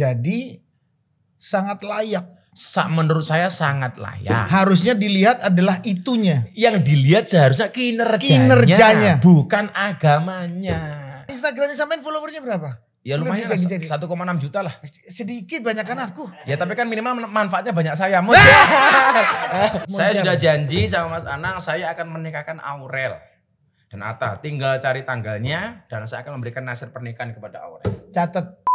Jadi sangat layak. Menurut saya sangat layak. Harusnya dilihat adalah itunya. Yang dilihat seharusnya Kinerjanya. bukan agamanya. Instagramnya sampean followernya berapa? Ya lumayan lah, 1,6 juta lah. Sedikit, banyakan aku. Ya tapi kan minimal manfaatnya banyak saya. Saya sudah janji sama Mas Anang, saya akan menikahkan Aurel dan Atta. Tinggal cari tanggalnya dan saya akan memberikan nasir pernikahan kepada Aurel. Catat.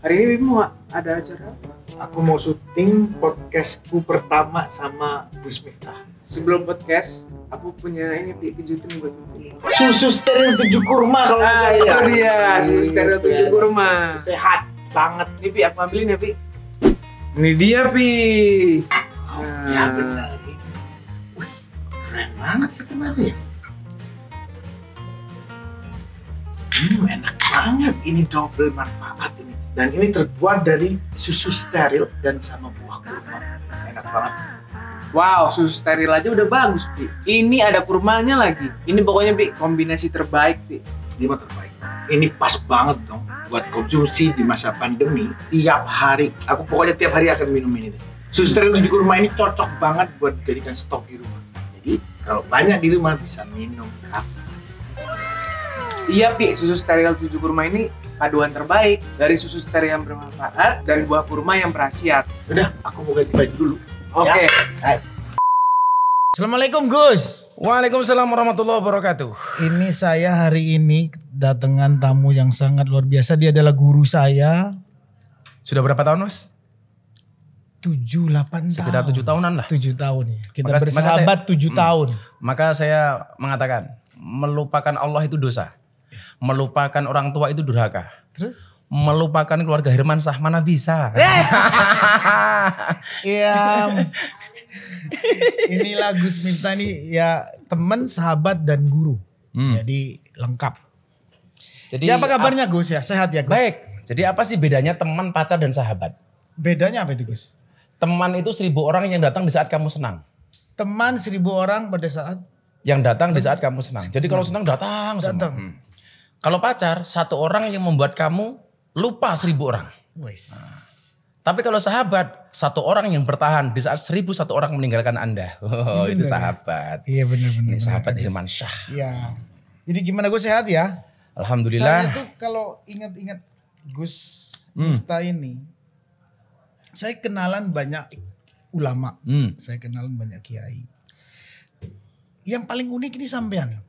Hari ini Bibi mau ada acara apa? Aku mau syuting podcastku pertama sama Gus Miftah. Sebelum podcast, aku punya ini kejutan buat Bibi. Susu steril 7 kurma kalau nggak salah. Itu dia, susu steril 7 kurma. Sehat banget. Ini Bi, aku ambilin ya Bi. Ini dia Bi. Ya benar ini. Wih, keren banget ya kemarin ya. Enak banget. Ini double manfaat ini. Dan ini terbuat dari susu steril dan sama buah kurma. Enak banget. Wow, susu steril aja udah bagus Bi. Ini ada kurmanya lagi. Ini pokoknya Bi, kombinasi terbaik Bi. Ini mah terbaik. Ini pas banget dong buat konsumsi di masa pandemi. Tiap hari, aku pokoknya tiap hari akan minum ini deh. Susu steril 7 kurma ini cocok banget buat dijadikan stok di rumah. Jadi kalau banyak di rumah bisa minum kafe. Iya Pi, susu steril 7 kurma ini paduan terbaik dari susu steril yang bermanfaat dan buah kurma yang berkhasiat. Udah, aku mau ganti baju dulu. Oke. Ya? Assalamualaikum Gus. Waalaikumsalam warahmatullahi wabarakatuh. Ini saya hari ini datangan tamu yang sangat luar biasa. Dia adalah guru saya. Sudah berapa tahun Mas? 7-8 tahun. Sekitar 7 tahunan lah. 7 tahun ya. Kita Maka bersahabat 7 tahun. Maka saya mengatakan, melupakan Allah itu dosa. Melupakan orang tua itu durhaka. Terus? Melupakan keluarga Hermansyah mana bisa? Iya. Inilah Gus Miftah nih ya teman, sahabat dan guru. Jadi lengkap. Jadi Ya apa kabarnya Gus ya? Sehat ya Gus? Baik. Jadi apa sih bedanya teman, pacar dan sahabat? Bedanya apa itu Gus? Teman itu 1000 orang yang datang di saat kamu senang. Teman 1000 orang pada saat Yang datang di saat kamu senang. Jadi kalau senang datang semua. Kalau pacar 1 orang yang membuat kamu lupa 1000 orang. Wes. Tapi kalau sahabat 1 orang yang bertahan di saat 1001 orang meninggalkan Anda. Oh, itu sahabat. Iya benar-benar. Ini sahabat Hermansyah. Iya. Jadi gimana Gus, sehat ya? Alhamdulillah. Saya tuh kalau ingat-ingat Gus Miftah ini, saya kenalan banyak ulama, saya kenalan banyak kiai. Yang paling unik ini sampean.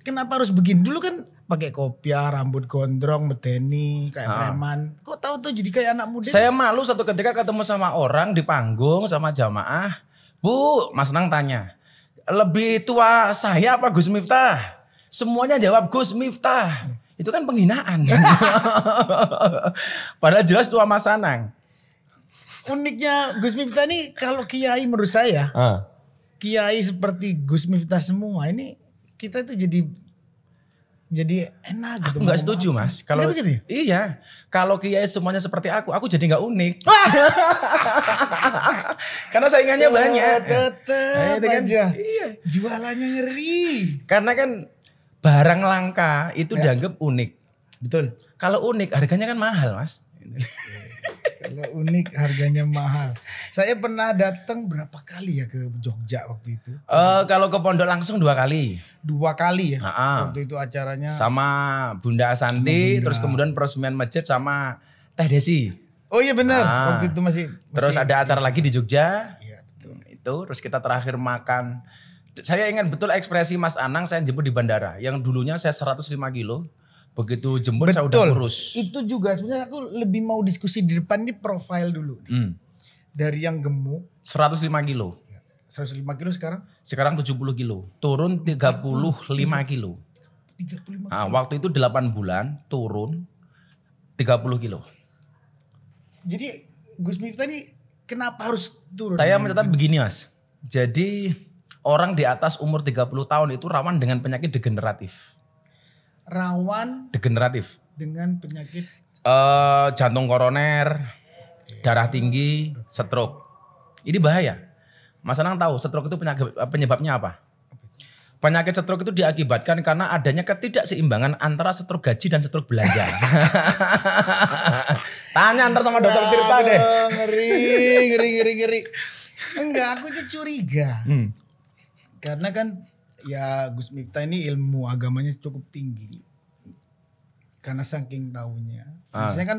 Kenapa harus begini? Dulu kan pakai kopiah, rambut gondrong, medeni, kayak preman. Kok tahu tuh jadi kayak anak muda? Saya malu satu ketika ketemu sama orang di panggung sama jamaah. Bu, Mas Nang tanya, lebih tua saya apa Gus Miftah? Semuanya jawab Gus Miftah. Itu kan penghinaan. Padahal jelas tua Mas Anang. Uniknya Gus Miftah nih kalau kiai menurut saya, kiai seperti Gus Miftah semua ini kita tuh jadi enak gitu. Aku nggak setuju Mas. Kalau begitu ya? Iya, kalau kiai semuanya seperti aku jadi nggak unik. Karena saingannya banyak. Tetep Kan? aja. Iya. Jualannya ngeri. Karena kan barang langka itu dianggap unik. Betul. Kalau unik harganya kan mahal Mas. Kalau unik harganya mahal. Saya pernah datang berapa kali ya ke Jogja waktu itu? Kalau ke pondok langsung 2 kali. 2 kali ya. Waktu itu acaranya sama Bunda Asanti, terus kemudian peresmian masjid sama Teh Desi. Oh iya benar. Waktu itu masih Terus ada acara lagi di Jogja. Iya betul. Itu terus kita terakhir makan. Saya ingat betul ekspresi Mas Anang saya jemput di bandara. Yang dulunya saya 105 kilo. Begitu jemput saya udah kurus. Itu juga sebenarnya aku lebih mau diskusi di depan ini profil dulu. Dari yang gemuk 105 kilo. 105 kilo sekarang? Sekarang 70 kilo. Turun 35 kilo. 35 kilo. Nah, waktu itu 8 bulan turun 30 kilo. Jadi Gus Miftah ini kenapa harus turun? Saya mencatat begini Mas. Jadi orang di atas umur 30 tahun itu rawan dengan penyakit degeneratif. Rawan Degeneratif. dengan penyakit Jantung koroner, darah tinggi, stroke. Ini bahaya. Mas Anang tahu stroke itu penyebabnya apa? Penyakit stroke itu diakibatkan karena adanya ketidakseimbangan antara stroke gaji dan stroke belanja. Tanya antar sama dokter Tirta deh. Ngeri. Enggak, aku tuh curiga. Karena kan ya Gus Miftah ini ilmu agamanya cukup tinggi. Karena saking tahunya. Biasanya kan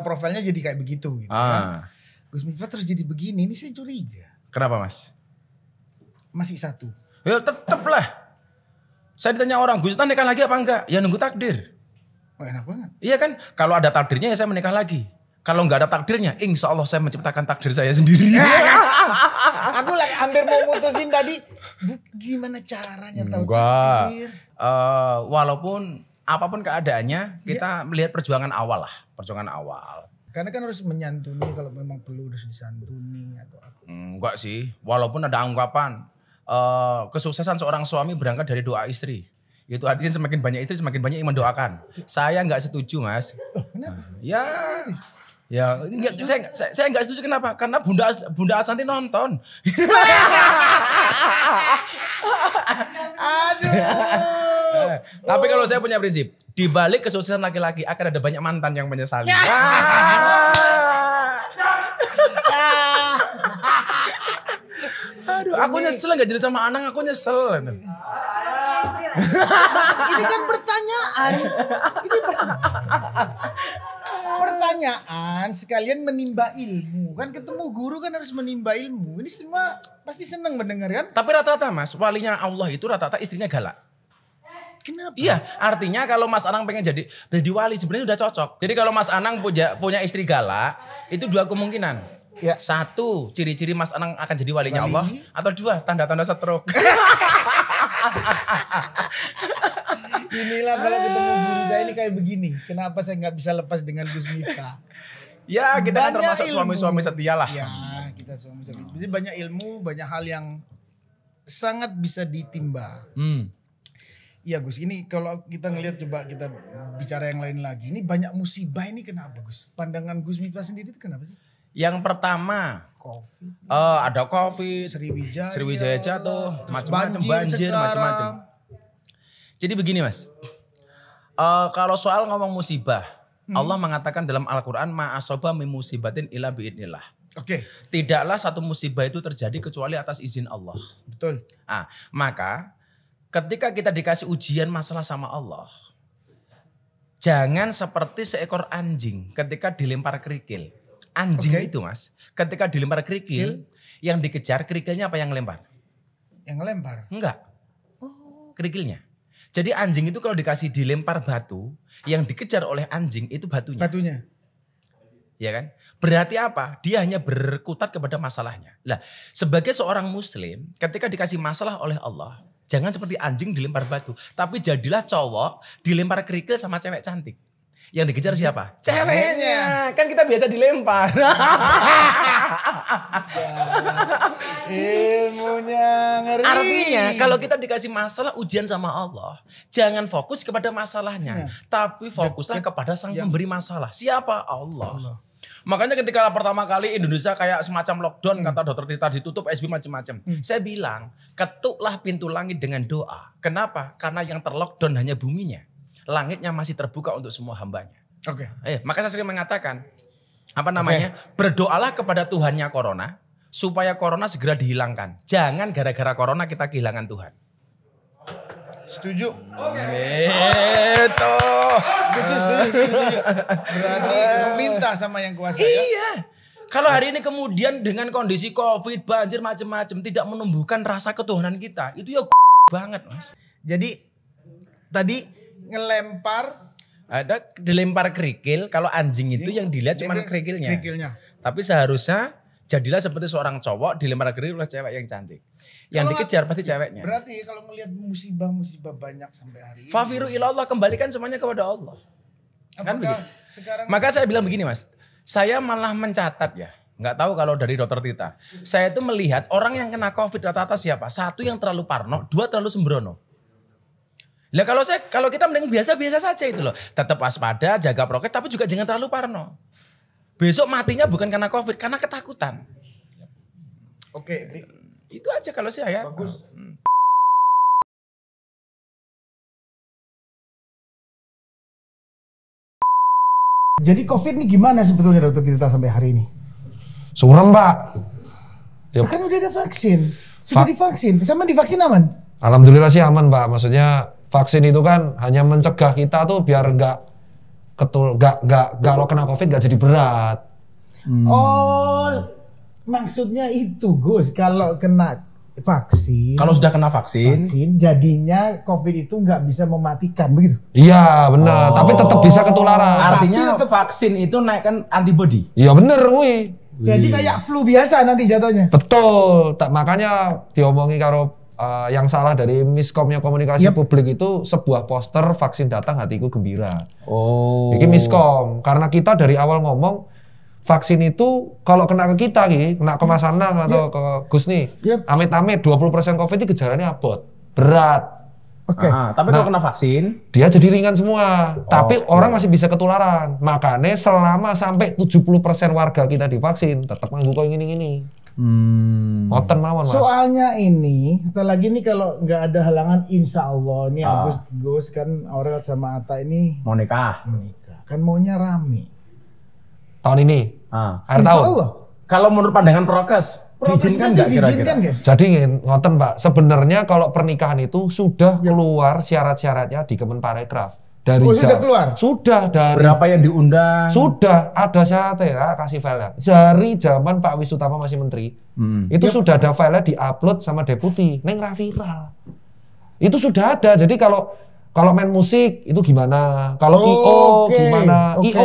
profilnya jadi kayak begitu gitu kan. Gus Miftah terus jadi begini, ini saya curiga. Kenapa Mas? Masih satu. Ya tetep lah. Saya ditanya orang, Gus Miftah nikah lagi apa enggak? Ya nunggu takdir. Oh enak banget. Iya kan? Kalau ada takdirnya ya saya menikah lagi. Kalau nggak ada takdirnya, insya Allah saya menciptakan takdir saya sendiri. Aku lagi hampir mau mutusin tadi. Gimana caranya tahu Enggak. takdir? Walaupun apapun keadaannya, kita melihat perjuangan awal lah. Perjuangan awal. Karena kan harus menyantuni kalau memang perlu harus disantuni atau apa. Enggak sih. Walaupun ada anggapan kesuksesan seorang suami berangkat dari doa istri. Itu artinya semakin banyak istri semakin banyak yang mendoakan. Saya nggak setuju Mas. Oh, kenapa? Ya, enggak, saya nggak setuju kenapa? Karena Bunda Asanti nonton. Aduh. Tapi kalau saya punya prinsip, di balik kesuksesan laki-laki akan ada banyak mantan yang menyesali. Aduh, aku nyesel nggak jadi sama Anang, aku nyesel. Ini kan pertanyaan. Pertanyaan sekalian menimba ilmu. Kan ketemu guru kan harus menimba ilmu. Ini semua pasti senang mendengar kan? Tapi rata-rata Mas, walinya Allah itu rata-rata istrinya galak. Kenapa? Iya, artinya kalau Mas Anang pengen jadi wali sebenarnya udah cocok. Jadi kalau Mas Anang punya istri galak, itu dua kemungkinan. Ya. Satu, ciri-ciri Mas Anang akan jadi walinya Allah. Atau dua, tanda-tanda stroke. Inilah kalau ketemu guru saya ini kayak begini. Kenapa saya nggak bisa lepas dengan Gus Miftah? Ya, kita kan Banyak termasuk ilmu. suami-suami setia lah. Ya, kita suami-suami. Jadi banyak ilmu, banyak hal yang sangat bisa ditimba. Iya Gus, ini kalau kita ngelihat coba kita bicara yang lain lagi. Ini banyak musibah ini kenapa Gus? Pandangan Gus Miftah sendiri itu kenapa sih? Yang pertama, Covid. ada Covid, Sriwijaya jatuh, macam-macam banjir, macam-macam. Jadi begini Mas, kalau soal ngomong musibah, Allah mengatakan dalam Al-Quran, ma'asoba min musibatin illa bi'idnillah. Oke. Tidaklah satu musibah itu terjadi kecuali atas izin Allah. Betul. Maka ketika kita dikasih ujian masalah sama Allah, jangan seperti seekor anjing ketika dilempar kerikil. Anjing itu Mas, ketika dilempar kerikil, yang dikejar kerikilnya apa yang ngelempar? Yang ngelempar? Enggak, kerikilnya. Jadi anjing itu kalau dikasih dilempar batu, yang dikejar oleh anjing itu batunya. Batunya. Ya kan? Berarti apa? Dia hanya berkutat kepada masalahnya. Lah, sebagai seorang muslim, ketika dikasih masalah oleh Allah, jangan seperti anjing dilempar batu, tapi jadilah cowok dilempar kerikil sama cewek cantik. Yang dikejar siapa? Ceweknya. Kan kita biasa dilempar. Ilmunya ngeri. Artinya kalau kita dikasih masalah ujian sama Allah, jangan fokus kepada masalahnya, tapi fokuslah kepada sang pemberi masalah. Siapa? Allah. Makanya ketika pertama kali Indonesia kayak semacam lockdown, kata dokter Tirta ditutup, SB macam-macam. Saya bilang, ketuklah pintu langit dengan doa. Kenapa? Karena yang terlockdown hanya buminya. Langitnya masih terbuka untuk semua hambanya. Oke. Maka saya sering mengatakan, berdoalah kepada Tuhannya corona, supaya corona segera dihilangkan. Jangan gara-gara corona kita kehilangan Tuhan. Setuju. Itu. Setuju. Berarti meminta sama yang kuasa ya. Iya. Kalau hari ini kemudian dengan kondisi Covid, banjir macam-macam tidak menumbuhkan rasa ketuhanan kita, itu ya banget Mas. Jadi tadi ngelempar, ada dilempar kerikil, kalau anjing itu yang dilihat cuma kerikilnya. Tapi seharusnya jadilah seperti seorang cowok dilempar kerikil oleh cewek yang cantik. Yang dikejar pasti ceweknya. Berarti kalau ngelihat musibah banyak sampai hari ini. Fafiru ilallah, kembalikan semuanya kepada Allah. Kan Apakah begitu. sekarang Maka saya bilang begini Mas, saya malah mencatat ya, nggak tahu kalau dari dokter Tita. Saya itu melihat orang yang kena COVID rata-rata siapa? Satu yang terlalu parno, dua terlalu sembrono. Lah kalau kita mending biasa-biasa saja itu loh. Tetap waspada, jaga prokes tapi juga jangan terlalu parno. Besok matinya bukan karena COVID, karena ketakutan. Oke, Itu aja kalau saya. bagus. Jadi COVID ini gimana sebetulnya dokter Tirta sampai hari ini? Suram, Pak. Ya, Kan udah ada vaksin, sudah divaksin, sama divaksin aman. alhamdulillah sih aman, Pak. Maksudnya vaksin itu kan hanya mencegah kita tuh biar nggak kalau kena COVID nggak jadi berat. Oh, maksudnya itu Gus, kalau kena vaksin, Kalau sudah kena vaksin, jadinya COVID itu nggak bisa mematikan begitu. Iya benar, tapi tetap bisa ketularan. artinya Tapi tetap- vaksin itu naikkan antibody. Iya bener, wih. Jadi kayak flu biasa nanti jatuhnya. Betul. Makanya diomongi karo yang salah dari miskomnya komunikasi publik itu sebuah poster vaksin datang hatiku gembira. Oh. Ini miskom karena kita dari awal ngomong vaksin itu kalau kena ke kita kena ke Mas Anang atau ke Gus nih, Yep. amit-amit 20% COVID itu gejalanya abot, berat. Oke. Tapi kalau kena vaksin, Dia jadi ringan semua, tapi orang masih bisa ketularan. Makanya selama sampai 70% warga kita divaksin, tetap nganggu kok ini. Moten mawon, Mas. Soalnya ini, setelah lagi nih kalau nggak ada halangan, insya Allah nih Gus kan Aurel sama Atta ini mau nikah. menikah. Kan maunya rame. Tahun ini, akhir Insya tahun. Allah. Kalau menurut pandangan prokes, diizinkan nggak kira-kira? Diizinkan guys. Jadi ngoten Pak, sebenarnya kalau pernikahan itu sudah keluar syarat-syaratnya di Kemenparekraf. Dari sudah keluar? Sudah dari Berapa yang diundang? sudah ada syaratnya ya, kasih file. Dari zaman Pak Wisutama masih menteri, itu sudah ada file diupload sama deputi, neng ra viral. Itu sudah ada. Jadi kalau main musik itu gimana? Kalau IO gimana? IO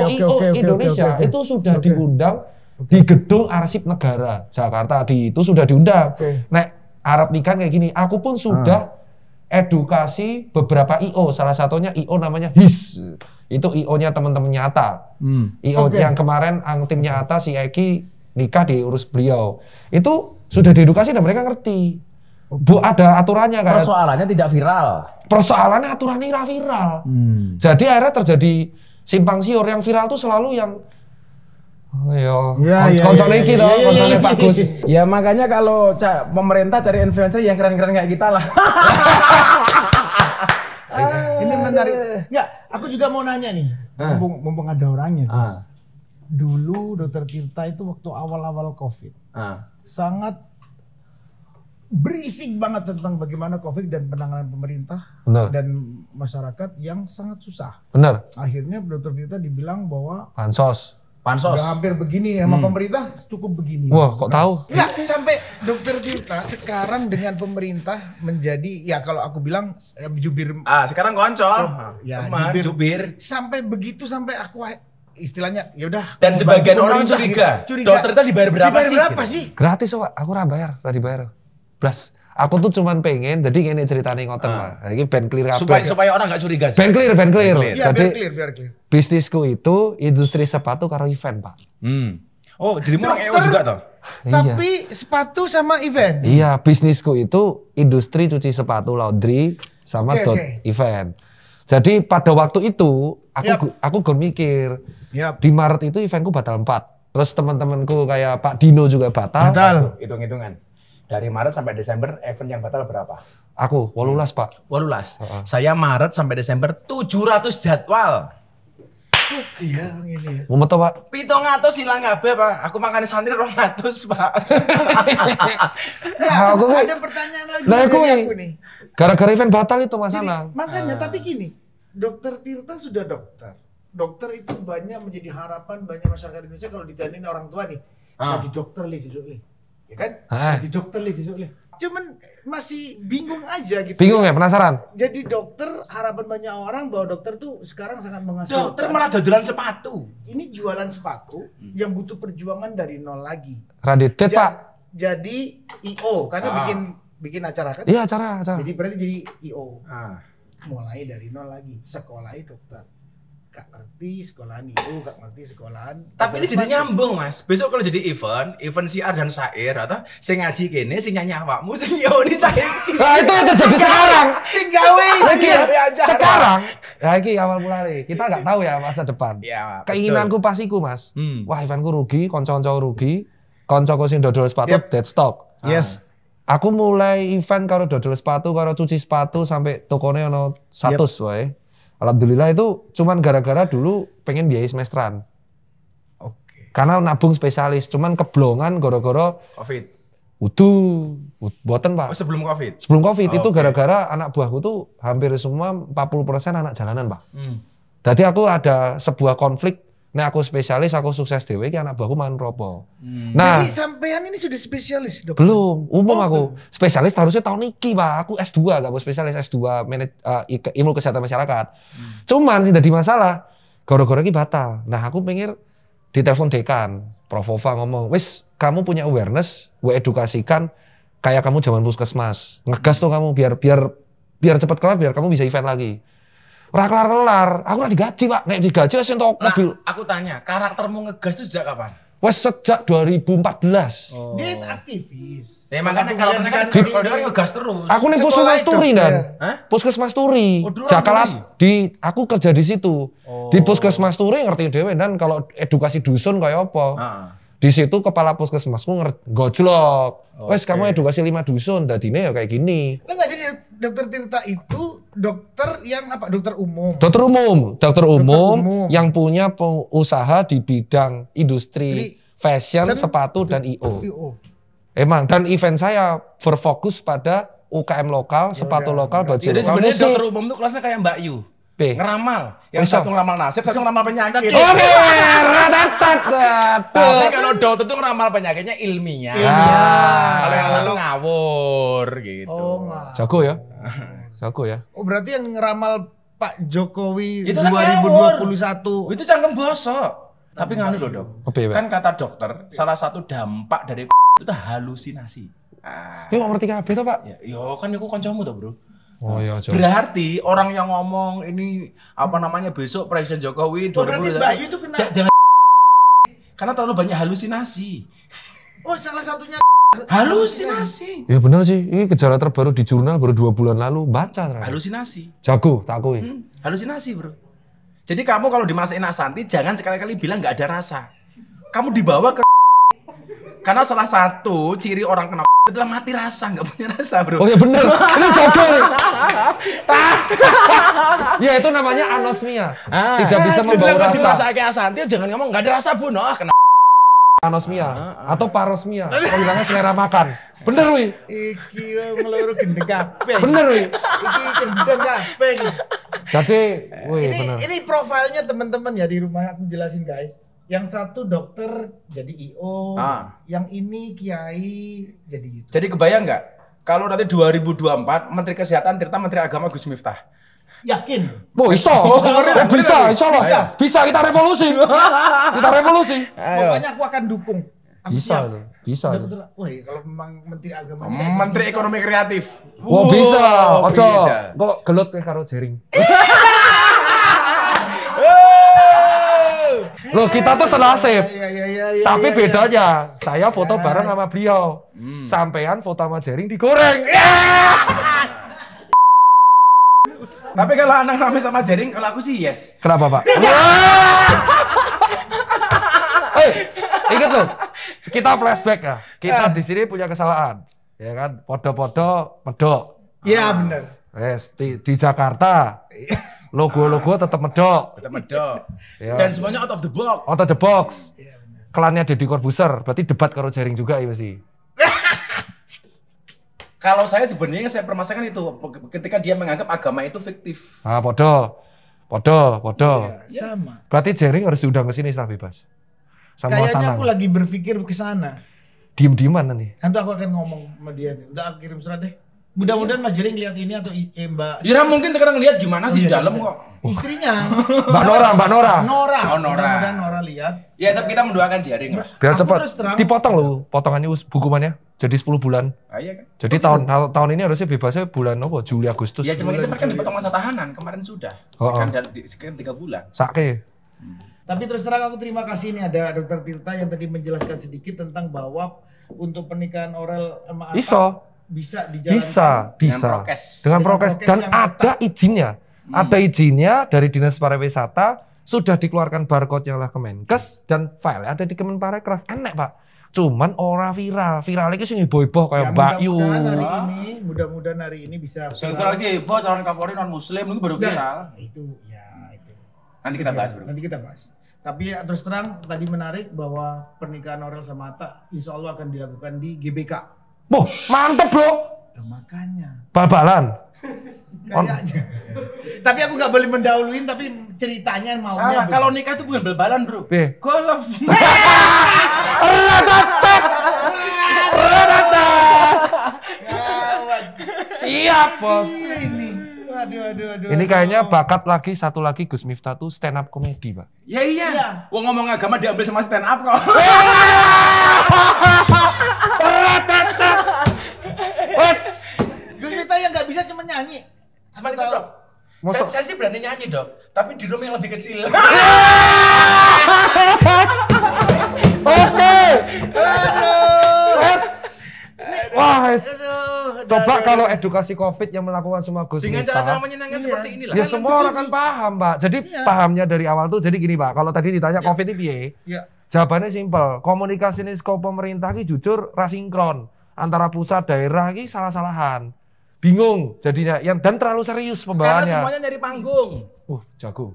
Indonesia itu sudah diundang di gedung arsip negara Jakarta itu sudah diundang. Nek Arab nikah kayak gini, aku pun sudah edukasi beberapa IO, salah satunya IO namanya HIS. Itu IO-nya teman-teman Nyata. IO yang kemarin timnya Nyata si Eki nikah diurus beliau. Itu sudah diedukasi dan mereka ngerti. Bu ada aturannya kan. Persoalannya tidak viral. Persoalannya aturannya nggak viral. Jadi akhirnya terjadi simpang siur. Yang viral tuh selalu yang koncone iki toh, koncone Pak Gus. Ya makanya kalau pemerintah cari influencer yang keren-keren kayak kita lah. Ini menarik. Enggak, aku juga mau nanya nih. Mumpung ada orangnya Gus. Dulu Dokter Tirta itu waktu awal-awal COVID sangat berisik banget tentang bagaimana COVID dan penanganan pemerintah dan masyarakat yang sangat susah. Bener. Akhirnya Dokter Tirta dibilang bahwa Pansos. udah hampir begini sama pemerintah cukup begini. Wah, kok tahu? Ya sampai Dokter Tirta sekarang dengan pemerintah menjadi ya kalau aku bilang jubir. Sekarang konco. Ya Teman, jubir. Sampai begitu sampai aku istilahnya ya udah. Dan sebagian orang curiga. Dokter Tirta dibayar berapa sih? Gratis Pak, aku ora bayar, ora dibayar. Blas. Aku tuh cuman pengen, jadi ngene ceritane ngoten Pak. Iki ben clear kabeh. Supaya orang nggak curiga sih. Ben clear. Iya, Jadi biar clear. bisnisku itu industri sepatu karo event, Pak. Oh, dirimu orang EO juga toh? Tapi sepatu sama event. Iya, bisnisku itu industri cuci sepatu laundry sama event. Jadi pada waktu itu aku gue mikir di Maret itu eventku batal 4. Terus teman-temanku kayak Pak Dino juga batal. Hitung-hitungan. Dari Maret sampai Desember event yang batal berapa? Aku 18 Pak. 18. Saya Maret sampai Desember 700 jadwal. Oke ya ini ya. Mau metu Pak? 700 hilang kabeh Pak. Aku makan santri 200 Pak. Aku Ada pertanyaan lagi Nah, dari aku nih. gara-gara event batal itu Mas Jadi, Anang. makanya tapi gini, Dokter Tirta sudah dokter. Dokter itu banyak menjadi harapan banyak masyarakat Indonesia kalau ditanyain orang tua nih. Jadi dokter li. Ya kan? Jadi dokter li. Cuman masih bingung aja gitu. Bingung ya, penasaran? Jadi dokter, harapan banyak orang bahwa dokter tuh sekarang sangat menghasilkan. Dokter malah dodolan sepatu. Ini jualan sepatu yang butuh perjuangan dari nol lagi. Raditet Pak. Jadi IO karena bikin acara kan? Iya acara. Jadi berarti jadi IO. Mulai dari nol lagi, sekolahnya dokter. gak ngerti sekolahan itu, gak ngerti sekolahan. Tapi ini jadi nyambung Mas. Besok kalau jadi event siar dan syair atau sing ngaji kene, sing nyanyi awakmu, sing yoni cair. Nah itu yang terjadi sekarang. Sing gawe Lagi sekarang. Nah ini awal mulai. Kita nggak tahu ya masa depan. Ya, Keinginanku pas iku Mas. Wah eventku rugi, konco-konco rugi. Koncoku sing dodol sepatu dead stock. Yes. Aku mulai event karo dodol sepatu, karo cuci sepatu sampai tokone ono 100 wae. Alhamdulillah itu cuman gara-gara dulu pengen biaya semesteran. Oke. Karena nabung spesialis, cuman keblongan gara-gara Covid. Boten Pak. Oh, sebelum Covid. Sebelum Covid itu gara-gara anak buahku tuh hampir semua 40% anak jalanan Pak. Jadi aku ada sebuah konflik. Nah aku spesialis, aku sukses dewe, anak buahku mangan ropo. Nah, Jadi sampean ini sudah spesialis, Dok? belum, umum aku. Spesialis harusnya tahun ini Pak. Aku S2, gak mau spesialis S2 ilmu kesehatan masyarakat. Cuman sih jadi masalah, gara-gara ini batal. Nah aku pengen ditelepon dekan, Prof. Ova ngomong, wis kamu punya awareness, gue edukasikan kayak kamu zaman puskesmas. Ngegas tuh kamu biar cepat kelar, biar kamu bisa event lagi. Ora kelar-kelar, aku ora digaji Pak. Nek digaji wis entuk mobil. Aku tanya, karaktermu ngegas itu sejak kapan? Wes sejak 2014. Dia itu aktivis. Ya makanya kalau kan dia kan ngegas terus. Aku nih Sekolah Puskesmas Turi dokter. dan. Hah? Puskesmas Turi. Oh, dulu Jakalat Turi. aku kerja di situ. Di Puskesmas Turi ngerti dhewe dan kalau edukasi dusun kayak apa. Di situ kepala puskesmasku gojlok. Wes kamu edukasi 5 dusun, dadine ya kayak gini. Lah nggak jadi dokter Tirta itu dokter yang apa? Dokter umum. Dokter umum umum. yang punya usaha di bidang industri fashion, sepatu dan IO. Emang dan event saya berfokus pada UKM lokal, sepatu lokal, baju Jadi lokal, sebenarnya musik. dokter umum itu kelasnya kayak Mbak Yu. Ngeramal. Yang Bisa. satu ngeramal nasib, satu ngeramal penyakit. Oke, radatat. Tapi kalau dokter itu ngeramal penyakitnya ilmiah. Kalau yang satu ngawur gitu. Oh, nggak. Jago ya. Jago ya. Oh, berarti yang ngeramal Pak Jokowi Itu kan 2021. Itu cangkem bosok. Tapi nganu loh dok. Apa ya, Pak? Kan kata dokter, salah satu dampak dari itu adalah halusinasi. Ini kok ngerti kabeh to, Pak? Yo kan aku kancamu tuh bro. Oh iya, Jago. Berarti orang yang ngomong ini apa namanya besok Presiden Jokowi Oh, berarti 2020 Mbak Yu itu kena. jangan karena terlalu banyak halusinasi. Oh, salah satunya Halusinasi. Ya bener sih, ini gejala terbaru di jurnal baru 2 bulan lalu, baca ternyata. Halusinasi. Jago, tak akui. Halusinasi bro. Jadi kamu kalau dimasakin Ashanti jangan sekali-kali bilang nggak ada rasa. Kamu dibawa ke karena salah satu ciri orang kena adalah mati rasa, nggak punya rasa bro. Oh ya bener, ini jago nih. Ya itu namanya anosmia. Tidak bisa membawa Kalau rasa. dimasakin Ashanti jangan ngomong nggak ada rasa bu, noh kena. Anosmia atau parosmia. Panggilannya selera makan. Bener wi. iki ngeluru gendeng kabeh. Bener wi. Iki gendeng kabeh. Jadi, wih bener. Ini profilnya teman-teman ya di rumah aku jelasin guys. Yang satu dokter jadi IO, yang ini kiai jadi itu. Jadi kebayang nggak? Kalau nanti 2024 Menteri Kesehatan Tirta Menteri Agama Gus Miftah. Yakin? Oh iso, bisa, insya Allah. Bisa kita revolusi. Kita revolusi. Pokoknya aku akan dukung. Aku Bisa siap. tuh, bisa tuh. Dokter, wah kalau memang Menteri Agama Menteri Ekonomi Kreatif. Oh bisa, ojo. bisa. Kok gelut kayak karo jering. Loh kita tuh senasib. Iya, Tapi bedanya, saya foto bareng sama beliau. Sampean foto sama jering digoreng. Tapi kalau anak rame sama jaring, kalau aku sih yes. Kenapa Pak? Ingat loh, kita flashback ya. Kita di sini punya kesalahan. Ya kan, podo-podo, medok. Iya benar. Yes, di Jakarta. Logo-logo tetap medok. Tetap medok. Ya. Dan semuanya out of the box. Out of the box. Klannya Deddy Corbuzier, berarti debat karo jaring juga ya mesti. Kalau saya sebenarnya yang saya permasalahkan itu ketika dia menganggap agama itu fiktif. Ah, podo. Sama. Berarti jaring harus diundang ke sini setelah bebas. Sama Kayaknya Sanang. aku lagi berpikir ke sana. Diem-dieman nanti. Nanti aku akan ngomong sama dia. Udah aku kirim surat deh. Mudah-mudahan Mas Jering lihat ini atau Mbak. Ira mungkin sekarang lihat gimana sih di iya, dalam bisa. kok. Istrinya. Mbak Nora. Nora. Oh, Nora. Mudah-mudahan Nora lihat. Ya tetap kita mendoakan Jering lah. Biar Aku cepat. terus terang- Dipotong loh potongannya hukumannya. Jadi 10 bulan. Ah, iya kan? Jadi tahun ini harusnya bebasnya bulan apa? Juli Agustus. Ya semakin cepat kan dipotong masa tahanan, kemarin sudah. Sekian 3 bulan. Sake. Tapi terus terang aku terima kasih nih ada Dokter Tirta yang tadi menjelaskan sedikit tentang bahwa untuk pernikahan oral sama Atta Iso. bisa dijalankan. Bisa. Dengan Dengan prokes prokes. dan yang ada izinnya. Ada izinnya dari Dinas Pariwisata, sudah dikeluarkan barcode-nya oleh Kemenkes dan file ada di Kemenparekraf. Enak, Pak. Cuman ora viral. Viral iki sing heboh-heboh kayak Mbak Yu. Mudah-mudahan hari ini bisa Yang viral lagi heboh calon Kapolri non muslim itu baru viral. Itu ya itu. Nanti kita bahas, Bro. Nanti kita bahas. Tapi ya, terus terang tadi menarik bahwa pernikahan oral sama Atta insya Allah akan dilakukan di GBK. Boh, mantep, Bro. Ya, makanya. Bal-balan. Kayaknya. Tapi aku nggak boleh mendahuluin tapi ceritanya maunya. Salah, begitu. kalau nikah itu bukan bal-balan, Bro. Piye? Golf. Gawat. Siap, Bos. Ini. Aduh. Ini kayaknya bakat lagi satu lagi Gus Miftah tuh stand up comedy, Pak. Ya iya. Iya. Wong ngomong agama diambil sama stand up kok. Gus Miftah yang nggak bisa cuma nyanyi. Cuma itu, Dok. Saya sih berani nyanyi, Dok. Tapi di room yang lebih kecil. Oke. Wah, coba kalau edukasi COVID yang melakukan semua Gus Dengan Miftah. cara-cara menyenangkan seperti inilah. Ya semua orang kan paham, Pak. Jadi pahamnya dari awal tuh jadi gini, Pak. Kalau tadi ditanya COVID ini piye? Ya. Jawabannya simpel. Komunikasi ini skop pemerintah ki jujur rasinkron antara pusat daerah ki salah-salahan. Bingung jadinya yang dan terlalu serius Karena pembawaannya. semuanya nyari panggung. Jago.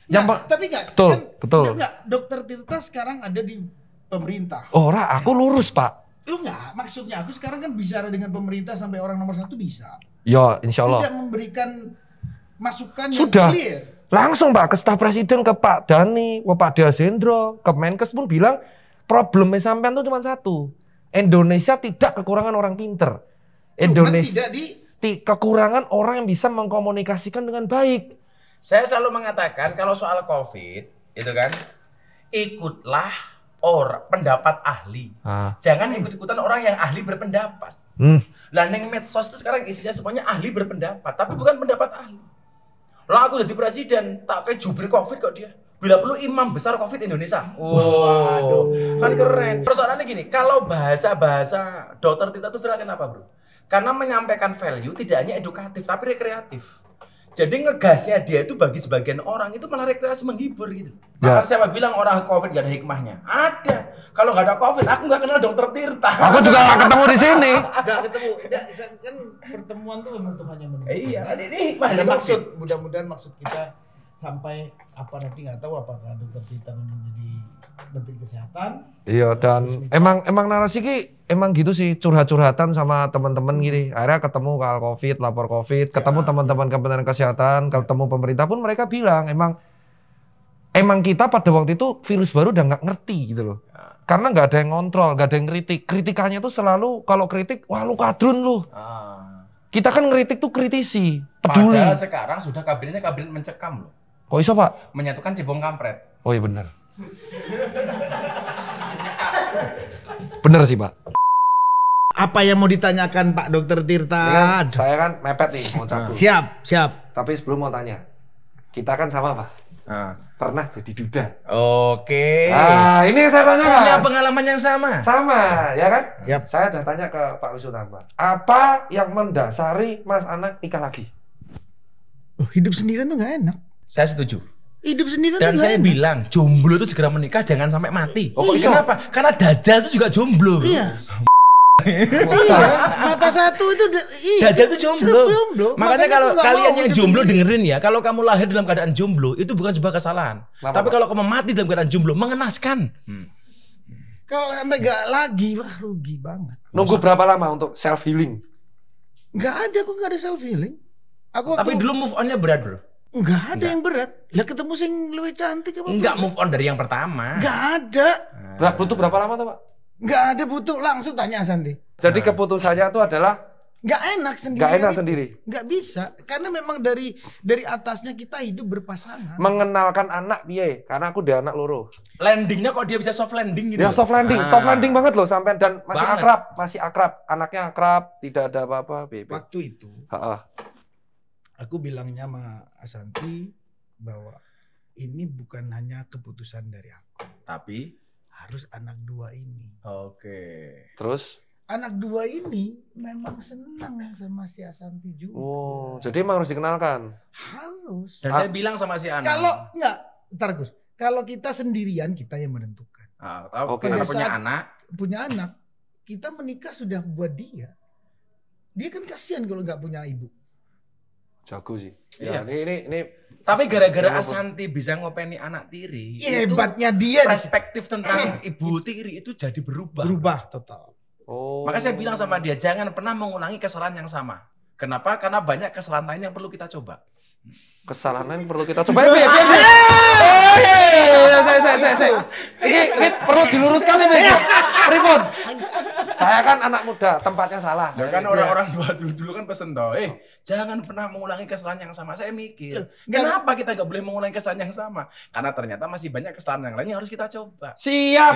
Tapi enggak. Betul, kan, betul. Enggak, Dokter Tirta sekarang ada di pemerintah. Ora, aku lurus, Pak. Lu enggak, maksudnya aku sekarang kan bicara dengan pemerintah sampai orang nomor 1 bisa. Ya, insya Allah. Tidak memberikan masukan Sudah. yang clear. Langsung Pak ke staf presiden, ke Pak Dhani, ke Pak Diasendro, ke Menkes pun bilang problemnya sampean tuh cuma satu. Indonesia tidak kekurangan orang pinter. Indonesia Tidak kekurangan orang yang bisa mengkomunikasikan dengan baik. Saya selalu mengatakan kalau soal COVID, itu kan, ikutlah pendapat ahli. Jangan ikut-ikutan orang yang ahli berpendapat. Lah neng medsos itu sekarang isinya semuanya ahli berpendapat, tapi bukan pendapat ahli. Lah aku jadi presiden, tak kayak jubir COVID kok dia. Bila perlu imam besar COVID Indonesia. Waduh, kan keren. Persoalannya gini, kalau bahasa Dokter Tirta itu viral kenapa, Bro? Karena menyampaikan value tidak hanya edukatif tapi rekreatif. Jadi ngegasnya dia itu bagi sebagian orang itu malah rekreasi menghibur gitu. Maka siapa bilang orang COVID gak ada hikmahnya? Ada. Kalau gak ada COVID, aku gak kenal Dokter Tirta. Aku juga gak ketemu di sini. Gak ketemu. Ya, kan pertemuan tuh memang Tuhan yang menentukan. Iya, ini hikmah Ada dari maksud. Mudah-mudahan maksud kita sampai apa nanti nggak tahu apakah Dokter Tirta memang jadi Menteri Kesehatan. Iya, dan emang narasi ki emang gitu sih, curhat-curhatan sama teman-teman gitu. Akhirnya ketemu kalau COVID, lapor COVID, ketemu teman-teman Kementerian Kesehatan, ketemu pemerintah pun mereka bilang emang kita pada waktu itu virus baru udah nggak ngerti gitu loh. Karena nggak ada yang ngontrol, nggak ada yang kritik. Kritikannya tuh selalu kalau kritik, wah lu kadrun lu. Kita kan ngeritik tuh kritisi, peduli. Padahal sekarang sudah kabinet mencekam loh. Kok iso, Pak? Menyatukan cebong kampret. Oh iya benar. Bener sih, Pak. Apa yang mau ditanyakan Pak Dokter Tirta? Kan, saya kan mepet nih mau cabut. Siap. Tapi sebelum mau tanya, kita kan sama Pak. Pernah jadi duda. Oke. Ini yang saya tanya. Punya pengalaman yang sama. Sama, ya kan? Yap. Saya udah tanya ke Pak Wisutama. Apa yang mendasari Mas Anak nikah lagi? Hidup sendirian tuh nggak enak. Saya setuju. Hidup sendirian Dan tuh saya nggak enak. bilang jomblo itu segera menikah, jangan sampai mati. Oh, kok iso? Kenapa? Karena Dajjal itu juga jomblo. Iya. Iya, mata satu itu Dajjal itu jomblo. Makanya kalau aku nggak kalian mau yang hidup jomblo sendiri. dengerin ya, kalau kamu lahir dalam keadaan jomblo itu bukan sebuah kesalahan. Kenapa, Tapi Pak? kalau kamu mati dalam keadaan jomblo mengenaskan. Kalau sampai nggak lagi, wah rugi banget. Nunggu berapa lama untuk self healing? Nggak ada, aku nggak ada self healing. Aku Tapi dulu move on-nya berat, Bro. nggak ada yang berat. Lah ketemu sing lebih cantik apa? Enggak move on dari yang pertama. Nggak ada. Butuh berapa lama tuh, Pak? Nggak ada butuh langsung tanya Santi. Jadi keputusannya itu adalah Nggak enak sendiri. Nggak enak sendiri. Nggak bisa, karena memang dari atasnya kita hidup berpasangan. Mengenalkan anak piye? Karena aku udah anak loro. Landingnya kok dia bisa soft landing gitu. Ya soft landing banget loh sampai dan masih Banget. akrab, anaknya akrab, tidak ada apa-apa. Waktu itu, aku bilangnya sama Asanti bahwa ini bukan hanya keputusan dari aku, Tapi, harus anak dua ini. oke. Terus? Anak dua ini memang senang sama si Asanti juga. Oh, jadi emang harus dikenalkan. Harus. Dan saya bilang sama si Ana. Kalau enggak, ntar Gus. Kalau kita sendirian, kita yang menentukan. Tahu Oke. karena Pada punya saat anak. Punya anak, kita menikah sudah buat dia. Dia kan kasihan kalau nggak punya ibu. Jago sih. Iya. Ya, ini Tapi gara-gara Asanti bisa ngopeni anak tiri, itu Hebatnya dia. perspektif tentang ibu tiri itu jadi berubah. Berubah total. Oh. Makanya saya bilang sama dia, jangan pernah mengulangi kesalahan yang sama. Kenapa? Karena banyak kesalahan lain yang perlu kita coba. Kesalahan lain perlu kita coba. Saya. Ini perlu diluruskan ini. Tripod. Saya kan anak muda, tempatnya salah. Ya kan orang-orang dulu kan pesen toh, jangan pernah mengulangi kesalahan yang sama. Saya mikir, kenapa kita nggak boleh mengulangi kesalahan yang sama? Karena ternyata masih banyak kesalahan yang lain yang harus kita coba. Siap.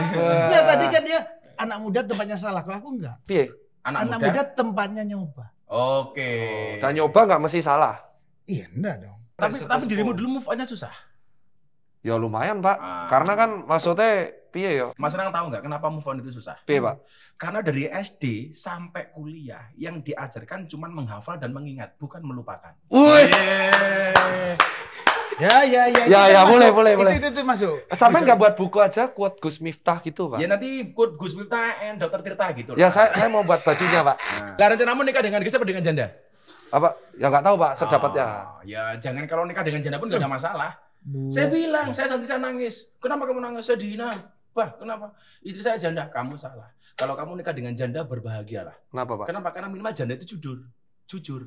Ya tadi kan dia anak muda tempatnya salah. Kalau aku enggak. Piye? Anak muda tempatnya nyoba. Oke. Dan nyoba nggak mesti salah. Iya enggak dong. Tapi dirimu dulu move on-nya susah. Ya lumayan, Pak. Karena kan maksudnya piye ya? Mas Renang tahu nggak kenapa move on itu susah? Piye, Pak? Karena dari SD sampai kuliah yang diajarkan cuma menghafal dan mengingat, bukan melupakan. Wes. Ya, boleh. Itu masuk. Sampai nggak buat buku aja, quote Gus Miftah gitu, Pak? Ya nanti quote Gus Miftah and Dr. Tirta gitu. Ya saya mau buat bajunya, Pak. Lah rencanamu nikah dengan gadis apa dengan janda? Apa? Ya nggak tahu, Pak. Sedapatnya. Ya jangan kalau nikah dengan janda pun nggak ada masalah. Saya bilang, saya nangis. Kenapa kamu nangis? Saya dihina. Wah, kenapa? Istri saya janda. Kamu salah. Kalau kamu nikah dengan janda, berbahagialah. Kenapa, Pak? Kenapa? Karena minimal janda itu jujur.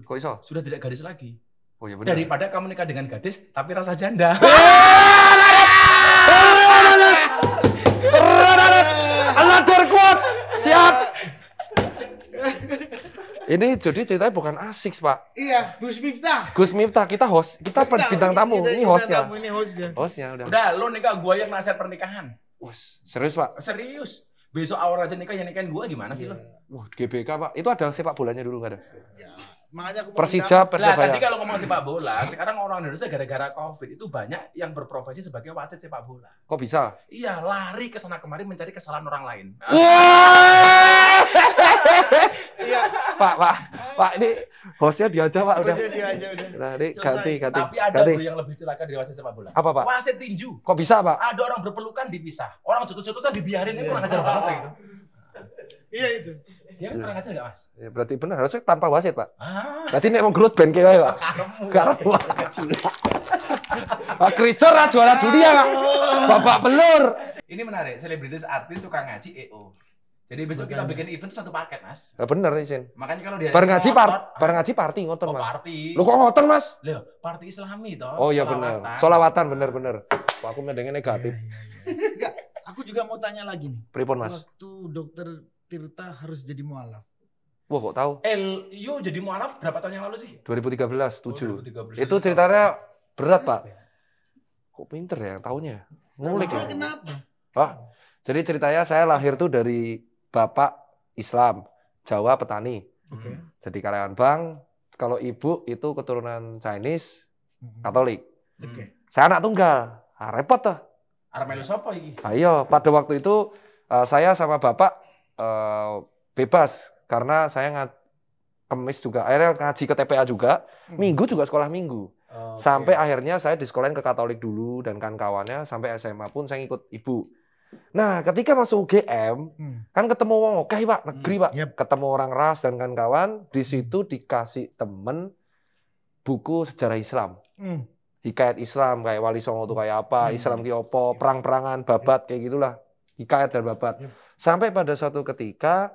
Kok iso? Sudah tidak gadis lagi. Oh iya benar. Daripada kamu nikah dengan gadis, tapi rasa janda. Another quote. Siap. Ini jadi ceritanya bukan asik, Pak. Iya, Gus Miftah. Gus Miftah, kita host. Kita bintang tamu. Ini hostnya. Ini hostnya. Hostnya udah. Udah, lo nikah gua yang nasihat pernikahan. Wes, serius, Pak? Serius. Besok awal aja nikah yang nikahin gua gimana sih lo? Wah, GBK, Pak. Itu ada sepak bolanya dulu nggak ada? Makanya aku Persija, Lah Persebaya. tadi kalau ngomong sepak bola, sekarang orang Indonesia gara-gara Covid itu banyak yang berprofesi sebagai wasit sepak bola. Kok bisa? Iya, lari ke sana kemari mencari kesalahan orang lain. Iya. Pak, ini hostnya dia aja, Pak. Udah. Dia aja udah. Nah, ini Selesai. ganti. Tapi ada Ganti. bro yang lebih celaka dari wasit sepak bola. Apa, Pak? Wasit tinju. Kok bisa, Pak? Ada orang berpelukan dipisah. Orang jatuh-jatuhan dibiarin, ini kurang ajar banget kayak gitu. Iya itu. Ya kan kurang ajar nggak mas? Ya, berarti benar harusnya tanpa wasit, Pak. Berarti ini emang gelut band kayak, Pak. Karemu. Pak Kristo juara dunia, Pak. Bapak belur. Ini menarik, selebritis artis tukang ngaji EO. Jadi besok kita bikin event satu paket, Mas. Ya, bener nih, Sin. Makanya kalau dia Bareng ngaji party ngoten, Mas. party. Lu kok ngoten, Mas? Loh, party Islami toh. Oh iya bener. Solawatan bener. Kok aku mendengar negatif. Enggak, aku juga mau tanya lagi nih. Pripun, Mas? Waktu dokter Tirta harus jadi mualaf. Wah, kok tahu? Yo jadi mualaf berapa tahun yang lalu sih? 2013, 7. 2013. Itu ceritanya berat, Pak. Kok pinter ya taunya? Ngulik ya. Kenapa? Jadi ceritanya saya lahir tuh dari bapak Islam, Jawa petani. Oke. Jadi karyawan bank. Kalau ibu itu keturunan Chinese, Katolik. Oke. Saya anak tunggal. Repot tuh. Armelu sopo iki? Ayo, pada waktu itu saya sama bapak bebas karena saya kemis juga. Akhirnya ngaji ke TPA juga. Minggu juga sekolah minggu. Sampai akhirnya saya disekolahin ke Katolik dulu dan kawan-kawannya sampai SMA pun saya ikut ibu. Nah, ketika masuk UGM, kan ketemu wong oke, Pak, negeri, Pak. Yep. Ketemu orang ras dan kawan-kawan, di situ dikasih temen buku sejarah Islam. Hikayat Islam kayak Wali Songo itu kayak apa, Islam ki opo, perang-perangan, babat kayak gitulah. Hikayat dan babat. Sampai pada suatu ketika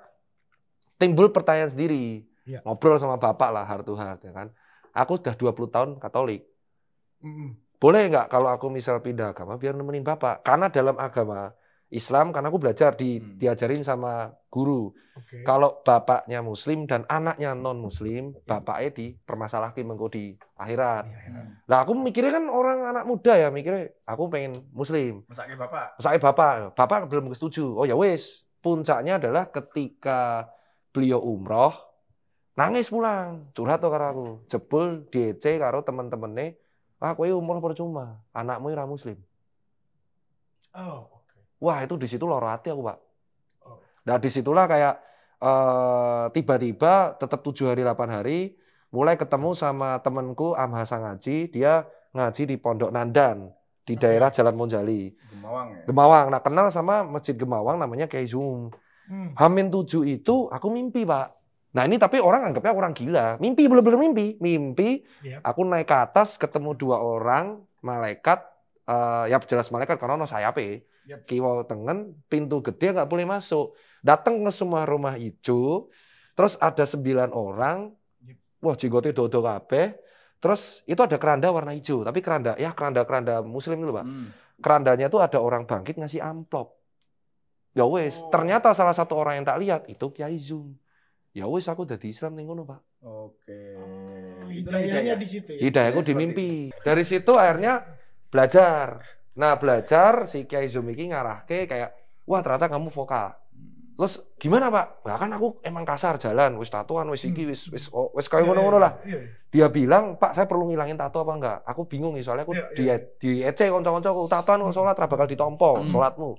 timbul pertanyaan sendiri. Ngobrol sama bapak lah heart to heart ya kan. Aku sudah 20 tahun Katolik. Boleh nggak kalau aku misal pindah agama biar nemenin bapak? Karena dalam agama Islam karena aku belajar diajarin sama guru. Oke. Kalau bapaknya Muslim dan anaknya non Muslim, bapaknya dipermasalahkan mengko di akhirat. Nah aku mikirnya kan orang anak muda ya, mikirnya aku pengen Muslim. Mesake bapak. Bapak belum setuju. Oh ya wis, puncaknya adalah ketika beliau umroh, nangis pulang, curhat tuh karo aku. Jebul DC karo teman-temannya, kowe umroh percuma, anakmu ora Muslim. Oh, oke. Wah itu di situ loro hati aku Pak. Oh. Nah disitulah kayak tiba-tiba tetap 7 hari 8 hari mulai ketemu sama temanku Amhasa ngaji, dia ngaji di Pondok Nandan di daerah Jalan Monjali. Gemawang ya. Gemawang. Nah kenal sama Masjid Gemawang namanya Kiai Zum. Hamin 7 itu aku mimpi Pak. Nah ini tapi orang anggapnya orang gila. Mimpi bener-bener mimpi. Yep. Aku naik ke atas ketemu 2 orang malaikat. Ya jelas malaikat karena ono sayape. Yep. Kiwa tengen, pintu gede nggak boleh masuk. Datang ke semua rumah hijau, terus ada 9 orang. Yep. Wah jenggote dodo kabeh. Terus itu ada keranda warna hijau, tapi keranda muslim dulu Pak. Kerandanya tuh ada orang bangkit ngasih amplop. Ya wes, ternyata salah satu orang yang tak lihat itu Kiai Zum. Ya wes aku udah di Islam ning ngono Pak. Oke. Hidayahnya di situ ya. Hidayahku di mimpi. Dari situ akhirnya belajar. Nah belajar si Kiai Zum iki ngarahke kayak wah ternyata kamu vokal. Terus gimana Pak? Nah, kan aku emang kasar jalan, wis tatoan, wis iki, wis kayak ngono-ngono lah. Dia bilang, Pak saya perlu ngilangin tato apa enggak? Aku bingung nih soalnya aku di ece kanca-kancaku tatoan kok salat ra bakal ditompo salatmu.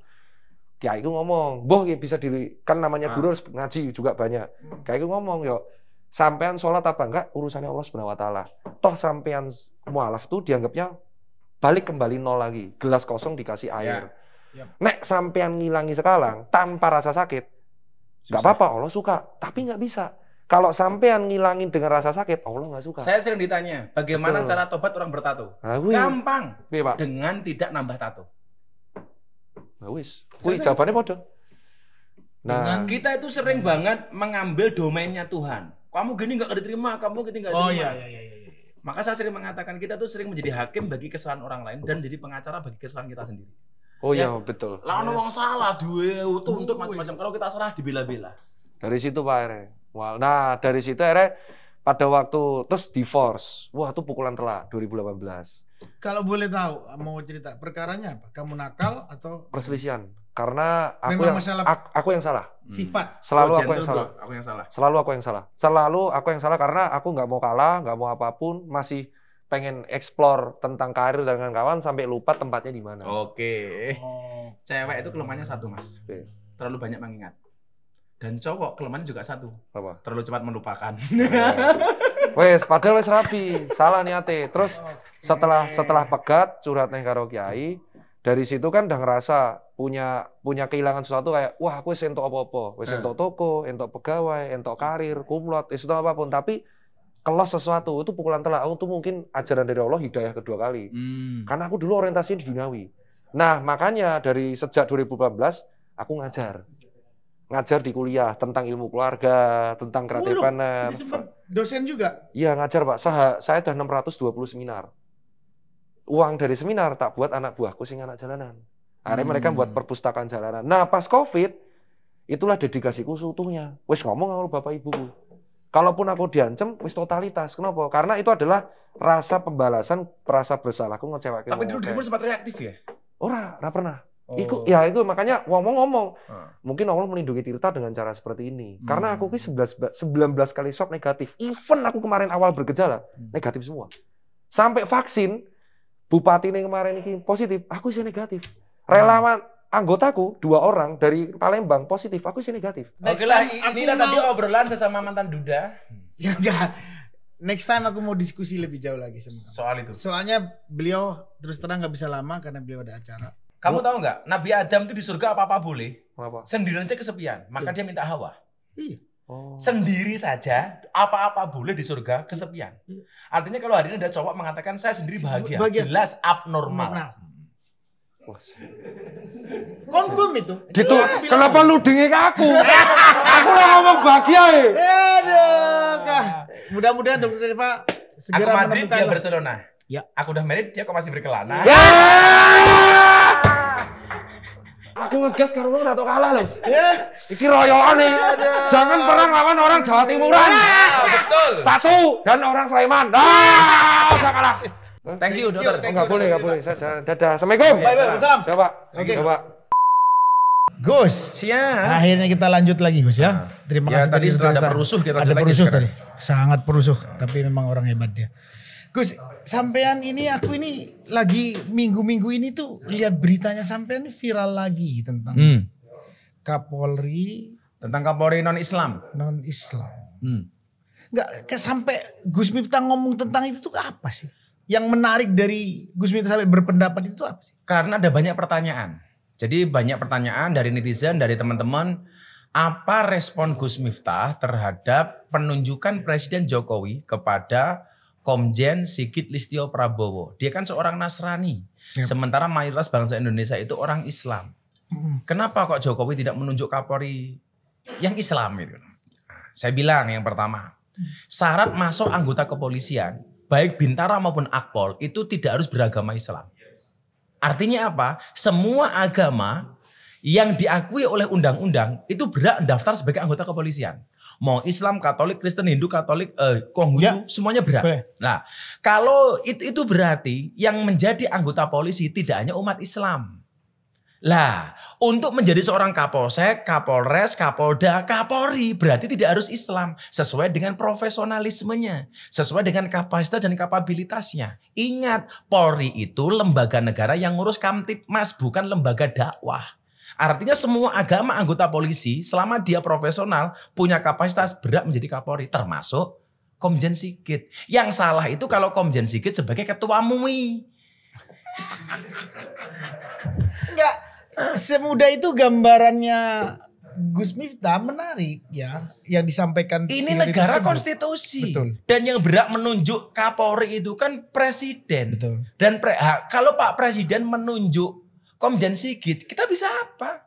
Kiai ku ngomong, "Boh bisa kan namanya guru harus ngaji juga banyak." Kiai ku ngomong, "Yo sampean salat apa enggak urusannya Allah Subhanahu wa taala. Toh sampean mualaf tuh dianggapnya balik kembali nol lagi, gelas kosong dikasih air. Nek sampean ngilangi sekarang tanpa rasa sakit, nggak apa-apa, Allah suka. Tapi nggak bisa. Kalau sampean ngilangin dengan rasa sakit, Allah nggak suka. Saya sering ditanya, bagaimana cara tobat orang bertato? Gampang, Pak. dengan tidak nambah tato. Nah, wis, jawabannya podo. Nah, kita itu sering banget mengambil domainnya Tuhan. Kamu gini nggak diterima, kamu gini nggak diterima. Oh iya. Maka saya sering mengatakan kita tuh sering menjadi hakim bagi kesalahan orang lain dan jadi pengacara bagi kesalahan kita sendiri. Oh iya betul. Lah ono wong salah duwe untuk macam-macam. Kalau kita salah dibela-bela. Dari situ Pak Ere. Nah, dari situ Ere pada waktu terus divorce. Wah, itu pukulan telak 2018. Kalau boleh tahu, mau cerita perkaranya apa? Kamu nakal atau perselisihan? Karena aku yang salah. Sifat. Selalu aku yang salah. Aku yang salah. Selalu aku yang salah. Selalu aku yang salah karena aku nggak mau kalah, nggak mau apapun, masih pengen explore tentang karir dengan kawan sampai lupa tempatnya di mana. Oke. Cewek itu kelemahannya satu, Mas. Terlalu banyak mengingat. Dan cowok kelemahannya juga satu. Apa? Terlalu cepat melupakan. Wes, padahal wes rapi. Salah niate. Terus setelah pegat curhat nang karo kiai, dari situ kan udah ngerasa punya kehilangan sesuatu kayak wah aku wis entuk apa-apa, wis entuk toko, entuk pegawai, entuk karir, kumlot, itu apapun, tapi kelos sesuatu itu pukulan telak. Itu mungkin ajaran dari Allah hidayah kedua kali. Karena aku dulu orientasinya di duniawi. Nah, makanya dari sejak 2018 aku ngajar di kuliah tentang ilmu keluarga, tentang kreatifanan. Jadi sempat dosen juga? Iya, ngajar Pak. Saya udah 620 seminar. Uang dari seminar tak buat anak buahku sing anak jalanan. Akhirnya mereka buat perpustakaan jalanan. Nah, pas Covid, itulah dedikasiku seutuhnya. Wis ngomong sama bapak ibuku. Kalaupun aku diancam, wis totalitas. Kenapa? Karena itu adalah rasa pembalasan, rasa bersalahku ngecewakin. Tapi dulu dirimu sempat reaktif ya? Ora pernah. Itu makanya ngomong. Mungkin Allah melindungi Tirta dengan cara seperti ini. Karena aku 19 kali swab negatif. Even aku kemarin awal bergejala, negatif semua. Sampai vaksin, bupati ini kemarin ini positif, aku isi negatif. Relawan anggotaku 2 orang dari Palembang positif, aku isi negatif. Oke lah, inilah tadi obrolan sesama mantan duda. Ya enggak. Next time aku mau diskusi lebih jauh lagi sama kamu. Soal itu. Soalnya beliau terus terang nggak bisa lama karena beliau ada acara. Kamu tahu nggak? Nabi Adam itu di surga apa-apa boleh. Kenapa? Sendirian aja kesepian. Maka dia minta Hawa. Iya. Sendiri saja apa-apa boleh di surga kesepian. Artinya kalau hari ini ada cowok mengatakan saya sendiri bahagia. Jelas abnormal. Confirm itu. Gitu. Kenapa lu dingin ke aku? Aku udah ngomong bahagia ya. Aduh, Kak. Mudah-mudahan Dr. Tirta segera aku Madrid, menemukan dia lah. Barcelona. Ya. Aku udah married, dia kok masih berkelana. aku ngegas karo wong ora tau kalah lho. Ya. Iki royokan nih. Jangan pernah lawan orang Jawa Timuran. Betul. Satu dan orang Sleman. Usah kalah. Thank you, dokter. Enggak boleh. Saya dadah. Assalamualaikum. Waalaikumsalam. Ya, Pak. Oke. Ya, Pak. Gus. Siap. Akhirnya kita lanjut lagi Gus ya. Terima Ya, kasih tadi setelah ada cerita. perusuh, kita ada lanjut lagi perusuh sekarang. tadi. Sangat perusuh, tapi memang orang hebat dia. Gus, sampean ini aku ini lagi minggu-minggu ini tuh lihat beritanya sampean ini viral lagi tentang Kapolri Tentang Kapolri non-Islam. non-Islam. Hmm. Sampai Gus Miftah ngomong tentang itu tuh apa sih? Yang menarik dari Gus Miftah sampai berpendapat itu apa sih? Karena ada banyak pertanyaan. Jadi banyak pertanyaan dari netizen, dari teman-teman. Apa respon Gus Miftah terhadap penunjukan Presiden Jokowi kepada Komjen Sigit Listio Prabowo? Dia kan seorang Nasrani. Yap. Sementara mayoritas bangsa Indonesia itu orang Islam. Kenapa kok Jokowi tidak menunjuk Kapolri yang Islam itu? Nah, saya bilang yang pertama, syarat masuk anggota kepolisian, baik Bintara maupun Akpol, itu tidak harus beragama Islam. Artinya apa? Semua agama yang diakui oleh undang-undang itu berhak daftar sebagai anggota kepolisian. Mau Islam, Katolik, Kristen, Hindu, Katolik, Konghucu, Ya. semuanya berhak. Boleh. Nah, kalau itu berarti yang menjadi anggota polisi tidak hanya umat Islam. Lah, untuk menjadi seorang Kapolsek, Kapolres, Kapolda, Kapolri berarti tidak harus Islam. Sesuai dengan profesionalismenya. Sesuai dengan kapasitas dan kapabilitasnya. Ingat, Polri itu lembaga negara yang ngurus Kamtibmas, bukan lembaga dakwah. Artinya semua agama anggota polisi selama dia profesional punya kapasitas berhak menjadi Kapolri. Termasuk Komjen Sigit. Yang salah itu kalau Komjen Sigit sebagai ketua MUI. Enggak semudah itu gambarannya Gus Miftah menarik ya yang disampaikan. Ini di negara tersebut. konstitusi. Betul. Dan yang berhak menunjuk Kapolri itu kan presiden. Betul. Dan kalau Pak Presiden menunjuk Komjen Sigit, kita bisa apa?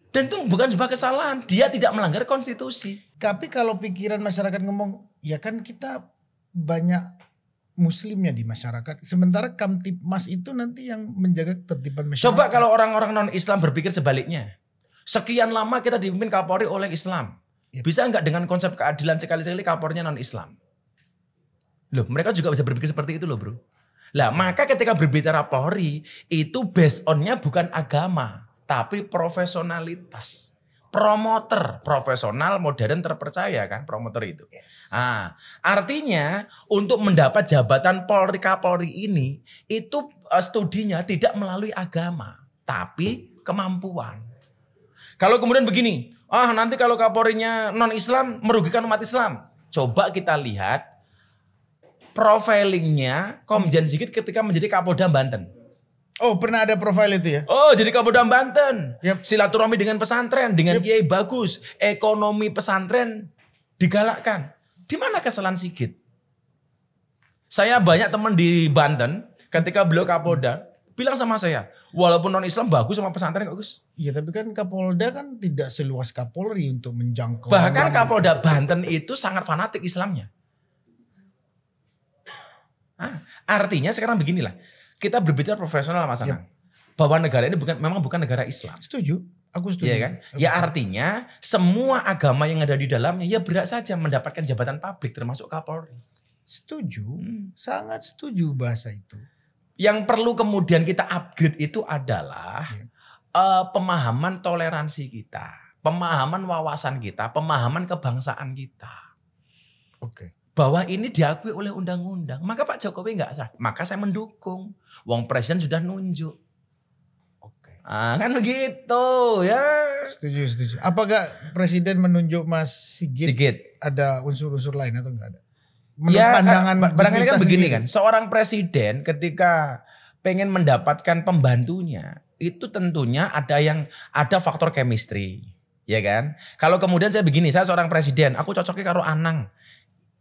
Dan itu bukan sebuah kesalahan. Dia tidak melanggar konstitusi. Tapi kalau pikiran masyarakat ngomong, ya kan kita banyak muslimnya di masyarakat. Sementara Kamtibmas itu nanti yang menjaga ketertiban masyarakat. Coba kalau orang-orang non-Islam berpikir sebaliknya. Sekian lama kita dipimpin Kapolri oleh Islam. Yep. Bisa nggak dengan konsep keadilan sekali-sekali Kapolrinya non-Islam? Loh, mereka juga bisa berpikir seperti itu loh bro. Lah, maka ketika berbicara Polri, itu based on-nya bukan agama, tapi profesionalitas. Promoter, profesional, modern, terpercaya kan promoter itu. Yes. Ah, artinya untuk mendapat jabatan Polri Kapolri ini, itu studinya tidak melalui agama, tapi kemampuan. Kalau kemudian begini, nanti kalau Kapolrinya non-Islam merugikan umat Islam. Coba kita lihat profilingnya Komjen Sigit ketika menjadi Kapolda Banten. Oh, pernah ada profil itu ya? Oh, jadi Kapolda Banten. Yep. Silaturahmi dengan pesantren, dengan kiai bagus, ekonomi pesantren digalakkan. Di mana kesalahan Sigit? Saya banyak teman di Banten ketika beliau Kapolda bilang sama saya, walaupun non-Islam bagus sama pesantren kok Gus. Iya, tapi kan Kapolda kan tidak seluas Kapolri untuk menjangkau. Bahkan Kapolda Banten itu sangat fanatik Islamnya. Artinya sekarang beginilah, kita berbicara profesional Mas Anang. Bahwa negara ini memang bukan negara Islam. Setuju, aku setuju. Iya kan? Ya artinya semua agama yang ada di dalamnya ya berhak saja mendapatkan jabatan publik termasuk Kapolri. Setuju, sangat setuju bahasa itu. Yang perlu kemudian kita upgrade itu adalah pemahaman toleransi kita, pemahaman wawasan kita, pemahaman kebangsaan kita. Oke. Bahwa ini diakui oleh undang-undang. Maka Pak Jokowi nggak sah. Maka saya mendukung. Wong Presiden sudah nunjuk. Oke. Kan begitu ya. Setuju. Apakah Presiden menunjuk Mas Sigit? Ada unsur-unsur lain atau enggak ada? Menurut Ya, pandangan barangkali kan Gus begini sendiri. kan. Seorang presiden ketika pengen mendapatkan pembantunya, itu tentunya ada faktor chemistry. Ya kan? Kalau kemudian saya begini, saya seorang presiden, aku cocoknya karo Anang.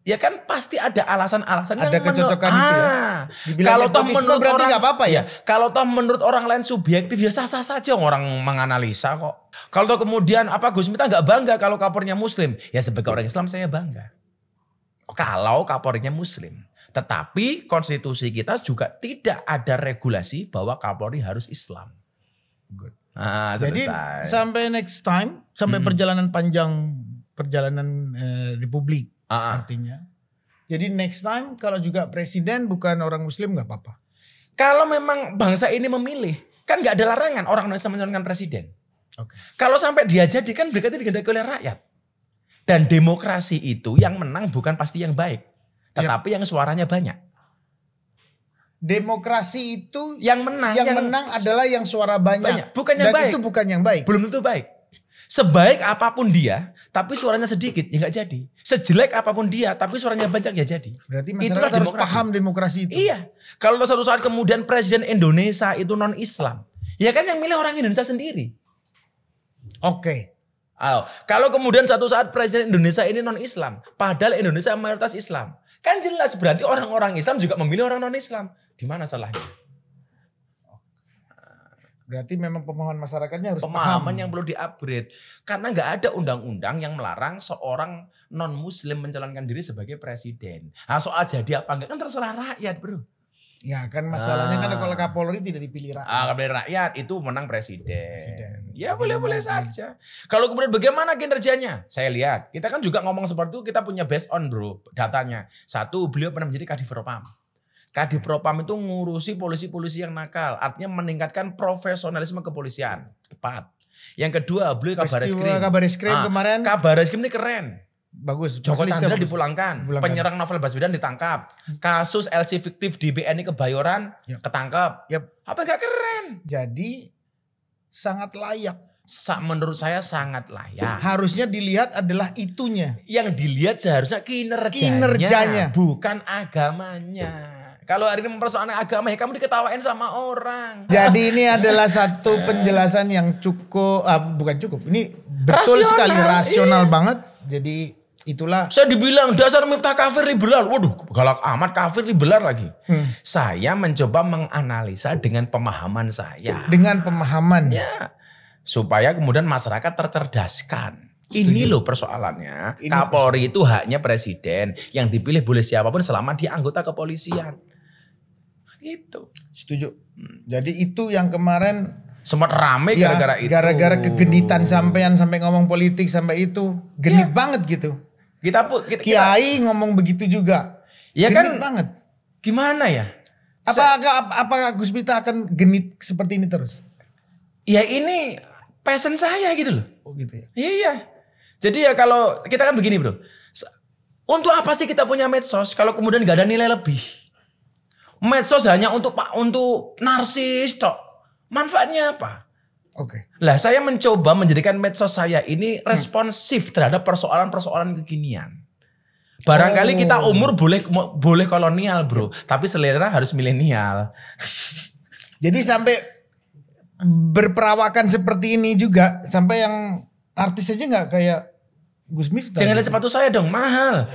Ya kan pasti ada alasan-alasan Ada kecocokan itu ya. Dibilang Kalau toh nepotisme menurut berarti orang nggak apa-apa ya? Kalau toh menurut orang lain subjektif ya sah-sah saja orang menganalisa kok. Kalau toh kemudian Gus Miftah nggak bangga kalau Kapolrinya Muslim, ya sebagai orang Islam saya bangga. Kalau Kapolrinya Muslim, tetapi konstitusi kita juga tidak ada regulasi bahwa Kapolri harus Islam. Good. Jadi selesai. sampai next time, sampai perjalanan panjang, perjalanan Republik artinya. Jadi next time kalau juga presiden bukan orang Muslim nggak apa-apa. Kalau memang bangsa ini memilih, kan nggak ada larangan orang Indonesia mencalonkan presiden. Oke. Kalau sampai dia jadi kan berarti digendaki oleh rakyat. Dan demokrasi itu yang menang bukan pasti yang baik, tetapi yang suaranya banyak. Demokrasi itu Yang menang adalah yang suara banyak. bukan yang Dan baik. itu bukan yang baik. Belum tentu baik. Sebaik apapun dia, tapi suaranya sedikit, ya nggak jadi. Sejelek apapun dia, tapi suaranya banyak, ya jadi. Berarti Itulah masyarakat harus demokrasi. paham demokrasi itu. Iya. Kalau suatu saat kemudian presiden Indonesia itu non-Islam, ya kan yang milih orang Indonesia sendiri. Oke. Kalau kemudian suatu saat presiden Indonesia ini non-Islam, padahal Indonesia mayoritas Islam, kan jelas berarti orang-orang Islam juga memilih orang non-Islam. Di mana salahnya? Berarti memang pemahaman masyarakatnya harus Pemahaman paham. yang perlu di-upgrade. Karena nggak ada undang-undang yang melarang seorang non-muslim mencalonkan diri sebagai presiden. Nah, soal jadi apa enggak kan terserah rakyat, bro. Ya kan masalahnya kan kalau Kapolri tidak dipilih rakyat. Kalau rakyat itu menang presiden. Presiden. Ya boleh-boleh saja. Kalau kemudian bagaimana kinerjanya? Saya lihat, kita kan juga ngomong seperti itu, kita punya based on bro datanya. Satu, beliau pernah menjadi Kadif Propam. Kadif Propam itu ngurusi polisi-polisi yang nakal. Artinya meningkatkan profesionalisme kepolisian. Tepat. Yang kedua, beliau Kabar Eskrim. Kabar Eskrim kemarin. Kabar Eskrim ini keren. Bagus. Joko Mas Chandra Lista dipulangkan. Dipulangkan. Penyerang Novel Baswedan ditangkap. Kasus LC fiktif di BNI Kebayoran ketangkap. Yap. Apa enggak keren? Jadi sangat layak. Menurut saya sangat layak. Harusnya dilihat adalah itunya. Yang dilihat seharusnya Kinerjanya. bukan agamanya. Kalau hari ini mempersoalkan agama, ya kamu diketawain sama orang. Jadi ini adalah satu penjelasan yang cukup, bukan cukup. Ini betul Rasional, sekali rasional banget. Jadi itulah. Saya dibilang dasar Miftah kafir liberal. Waduh, galak amat, kafir liberal lagi. Saya mencoba menganalisa dengan pemahaman saya. Dengan pemahaman. Ya, supaya kemudian masyarakat tercerdaskan. Ini loh persoalannya. Kapolri itu haknya presiden. Yang dipilih boleh siapapun selama dia anggota kepolisian. Gitu. Setuju. Jadi itu yang kemarin Sempat rame gara-gara itu. Gara-gara kegenitan sampai ngomong politik sampai itu. Genit banget gitu. Kita Kiai ngomong begitu juga. Ya genit kan banget. Gimana ya? Apakah Gus Miftah akan genit seperti ini terus? Ya ini passion saya gitu loh. Oh gitu ya. Iya. Jadi ya kalau kita kan begini bro. Untuk apa sih kita punya medsos kalau kemudian gak ada nilai lebih? Medsos hanya untuk narsis tok. Manfaatnya apa? Oke. Lah saya mencoba menjadikan medsos saya ini responsif terhadap persoalan-persoalan kekinian. Barangkali kita umur boleh kolonial bro, tapi selera harus milenial. Jadi sampai berperawakan seperti ini juga, sampai yang artis aja nggak kayak Gus Miftah. Jangan lihat sepatu saya dong, mahal.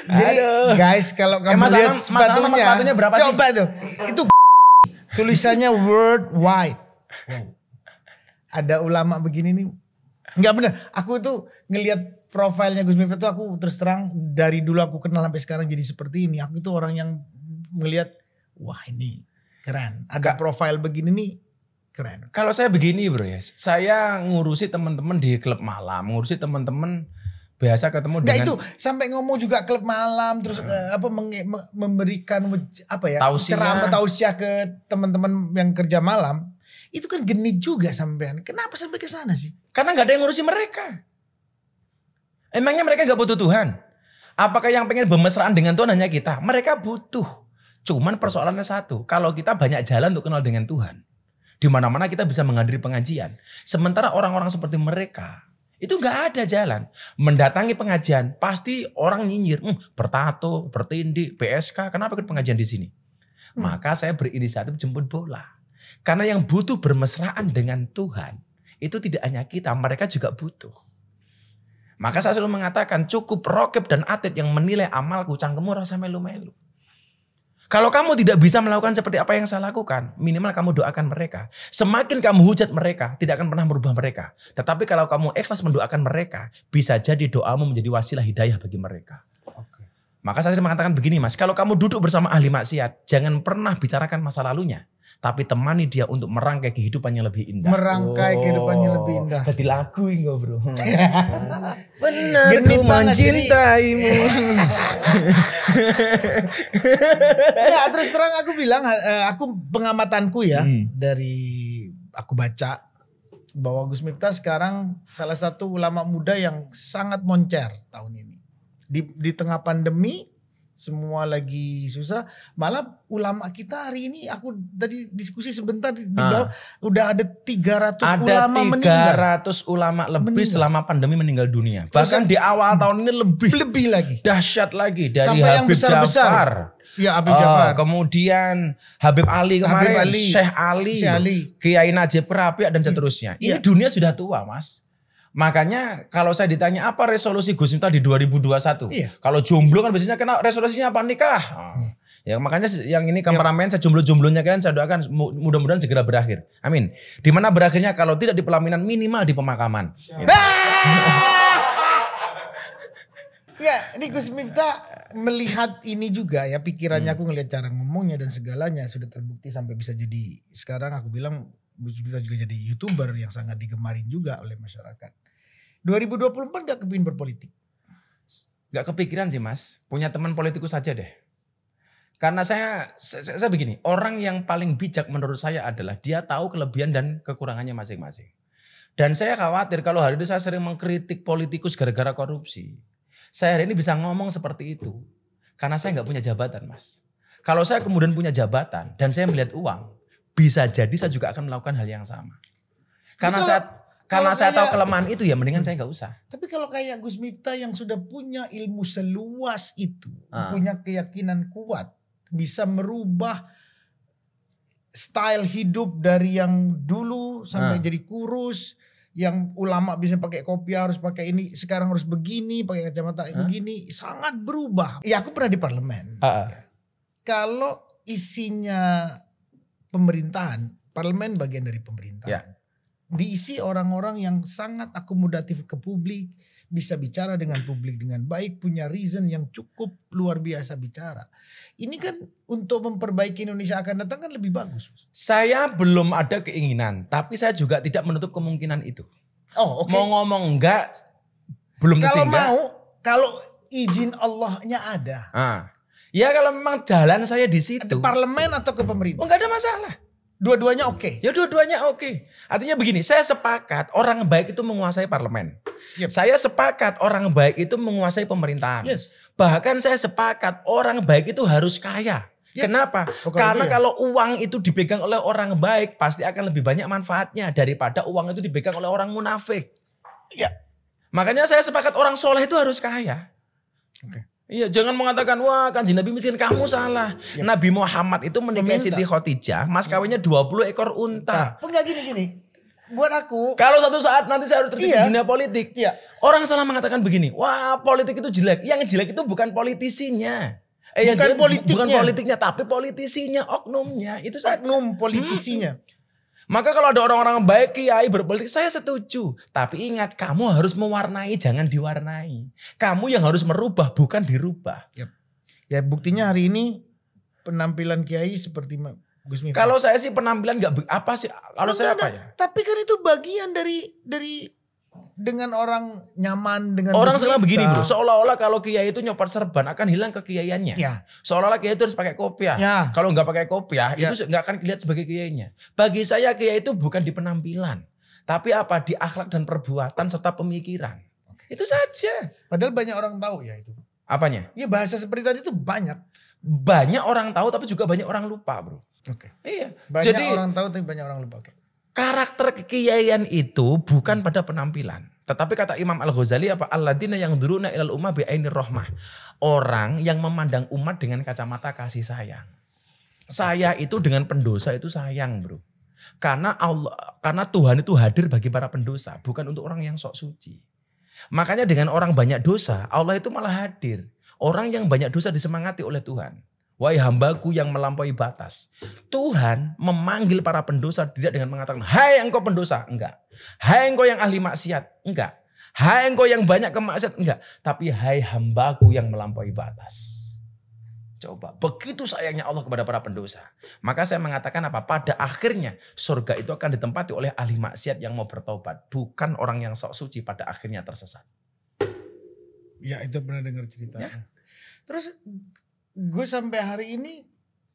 Jadi guys kalau kamu lihat sepatunya berapa sih? Coba tuh. Itu tulisannya worldwide. Wow. Ada ulama begini nih. Enggak benar. Aku tuh ngelihat profilnya Gus Miftah tuh aku terus terang dari dulu aku kenal sampai sekarang jadi seperti ini. Aku tuh orang yang ngelihat wah ini keren. Ada profil begini nih keren. Kalau saya begini bro ya, saya ngurusi teman-teman di klub malam, ngurusi teman-teman biasa ketemu Nggak dengan itu sampai ngomong juga klub malam terus memberikan ceramah tausiah ke teman-teman yang kerja malam. Itu kan genit juga sampean. Kenapa sampai ke sana sih? Karena nggak ada yang ngurusi mereka. Emangnya mereka nggak butuh Tuhan? Apakah yang pengen bermesraan dengan Tuhan hanya kita? Mereka butuh. Cuman persoalannya satu, kalau kita banyak jalan untuk kenal dengan Tuhan, di mana-mana kita bisa menghadiri pengajian. Sementara orang-orang seperti mereka itu nggak ada jalan. Mendatangi pengajian pasti orang nyinyir, bertato, bertindik, PSK, kenapa ikut pengajian di sini? Maka saya berinisiatif jemput bola. Karena yang butuh bermesraan dengan Tuhan itu tidak hanya kita, mereka juga butuh. Maka saya selalu mengatakan cukup rokib dan atid yang menilai amalku, cangkemmu rasa melu-melu. Kalau kamu tidak bisa melakukan seperti apa yang saya lakukan, minimal kamu doakan mereka. Semakin kamu hujat mereka, tidak akan pernah merubah mereka. Tetapi kalau kamu ikhlas mendoakan mereka, bisa jadi doamu menjadi wasilah hidayah bagi mereka. Oke. Maka saya sering mengatakan begini Mas, kalau kamu duduk bersama ahli maksiat, jangan pernah bicarakan masa lalunya. Tapi temani dia untuk merangkai kehidupan yang lebih indah. Merangkai kehidupan yang lebih indah. Jadi lagu ini bro. Benar Genit ku banget, mencintaimu. Ya, terus terang aku bilang, aku pengamatanku ya, dari aku baca bahwa Gus Miftah sekarang salah satu ulama muda yang sangat moncer tahun ini. Di tengah pandemi semua lagi susah, malah ulama kita hari ini aku tadi diskusi sebentar di bawah udah ada 300 ulama meninggal. 300 ulama lebih selama pandemi meninggal dunia. Bahkan di awal tahun ini lebih lagi. Dahsyat lagi dari Sampai yang Habib besar-besar. Jafar. Ya Habib Jafar. Kemudian Habib Ali kemarin, Habib Ali. Syekh Ali, Kiai Najib Rabi' dan seterusnya. Ini dunia sudah tua Mas. Makanya kalau saya ditanya apa resolusi Gus Miftah di 2021? Iya. Kalau jomblo kan biasanya kena resolusinya apa nikah. Ya makanya yang ini kameramen saya jomblo-jomblonya kalian saya doakan mudah-mudahan segera berakhir. Amin. Di mana berakhirnya kalau tidak di pelaminan minimal di pemakaman. Gitu. Ya, ini Gus Miftah melihat ini juga ya pikirannya aku ngelihat cara ngomongnya dan segalanya sudah terbukti sampai bisa jadi sekarang aku bilang Gus Miftah juga jadi YouTuber yang sangat digemarin juga oleh masyarakat. 2024 gak kepingin berpolitik? Gak kepikiran sih Mas, punya teman politikus saja deh. Karena saya begini, orang yang paling bijak menurut saya adalah dia tahu kelebihan dan kekurangannya masing-masing. Dan saya khawatir kalau hari ini saya sering mengkritik politikus gara-gara korupsi. Saya hari ini bisa ngomong seperti itu. Karena saya gak punya jabatan Mas. Kalau saya kemudian punya jabatan dan saya melihat uang, bisa jadi saya juga akan melakukan hal yang sama. Karena saya tahu kelemahan itu ya mendingan saya nggak usah. Tapi kalau kayak Gus Miftah yang sudah punya ilmu seluas itu, punya keyakinan kuat, bisa merubah style hidup dari yang dulu sampai jadi kurus, yang ulama bisa pakai kopiah harus pakai ini, sekarang harus begini, pakai kacamata begini, sangat berubah. Ya aku pernah di parlemen. Ya. Kalau isinya pemerintahan, parlemen bagian dari pemerintahan. Ya. Diisi orang-orang yang sangat akomodatif ke publik, bisa bicara dengan publik dengan baik, punya reason yang cukup luar biasa bicara. Ini kan untuk memperbaiki Indonesia akan datang kan lebih bagus. Saya belum ada keinginan, tapi saya juga tidak menutup kemungkinan itu. Oh, oke. Mau ngomong enggak, belum tentu Kalau enggak. mau, kalau izin Allahnya ada. Ya kalau memang jalan saya di situ. Parlemen atau ke pemerintah? Oh enggak ada masalah. Dua-duanya oke. Ya dua-duanya oke. Artinya begini, saya sepakat orang baik itu menguasai parlemen. Yep. Saya sepakat orang baik itu menguasai pemerintahan. Yes. Bahkan saya sepakat orang baik itu harus kaya. Yep. Kenapa? Oh, karena iya. kalau uang itu dipegang oleh orang baik pasti akan lebih banyak manfaatnya daripada uang itu dipegang oleh orang munafik. Ya. Makanya saya sepakat orang soleh itu harus kaya. Oke. Iya, jangan mengatakan wah Kanjeng Nabi miskin, kamu salah. Yep. Nabi Muhammad itu menikahi Siti Khadijah, mas kawinnya 20 ekor unta. Enggak gini. Buat aku. Kalau satu saat nanti saya harus terjun di dunia politik. Iya. Orang salah mengatakan begini, wah politik itu jelek. Yang jelek itu bukan politisinya. Yang jelek bukan politiknya, tapi politisinya, oknumnya. Itu saja. Oknum politisinya. Maka kalau ada orang-orang baik kiai berpolitik, saya setuju. Tapi ingat, kamu harus mewarnai, jangan diwarnai. Kamu yang harus merubah, bukan dirubah. Yep. Ya buktinya hari ini penampilan kiai seperti Gus Miftah. Kalau saya sih penampilan nggak apa sih? Kalau saya apa ya? Tapi kan itu bagian dari dengan orang nyaman dengan orang Gus sekarang Miftah. begini bro, seolah-olah kalau kiai itu nyopot serban akan hilang kekiaiannya. Ya. Seolah-olah kiai itu harus pakai kopiah. Ya. Kalau nggak pakai kopiah Ya. itu nggak akan dilihat sebagai kiainya. Bagi saya kiai itu bukan di penampilan, tapi apa di akhlak dan perbuatan serta pemikiran. Itu saja. Padahal banyak orang tahu ya itu. Apanya? Ya bahasa seperti tadi itu banyak. Banyak orang tahu tapi juga banyak orang lupa bro. Oke. Iya. Banyak Jadi orang tahu tapi banyak orang lupa. Oke. karakter kekiaian itu bukan pada penampilan. Tetapi kata Imam Al-Ghazali apa? Alladzina yang duruna ilal ummah bi'ainir rahmah. Orang yang memandang umat dengan kacamata kasih sayang. Saya itu dengan pendosa itu sayang, bro. Karena Tuhan itu hadir bagi para pendosa, bukan untuk orang yang sok suci. Makanya dengan orang banyak dosa, Allah itu malah hadir. Orang yang banyak dosa disemangati oleh Tuhan. Wahai hambaku yang melampaui batas. Tuhan memanggil para pendosa tidak dengan mengatakan, hai engkau pendosa. Enggak. Hai engkau yang ahli maksiat. Enggak. Hai engkau yang banyak kemaksiatan, enggak. Tapi hai hambaku yang melampaui batas. Coba, begitu sayangnya Allah kepada para pendosa. Maka saya mengatakan apa? Pada akhirnya surga itu akan ditempati oleh ahli maksiat yang mau bertobat. Bukan orang yang sok suci pada akhirnya tersesat. Ya itu pernah dengar ceritanya. Ya. Terus gue sampai hari ini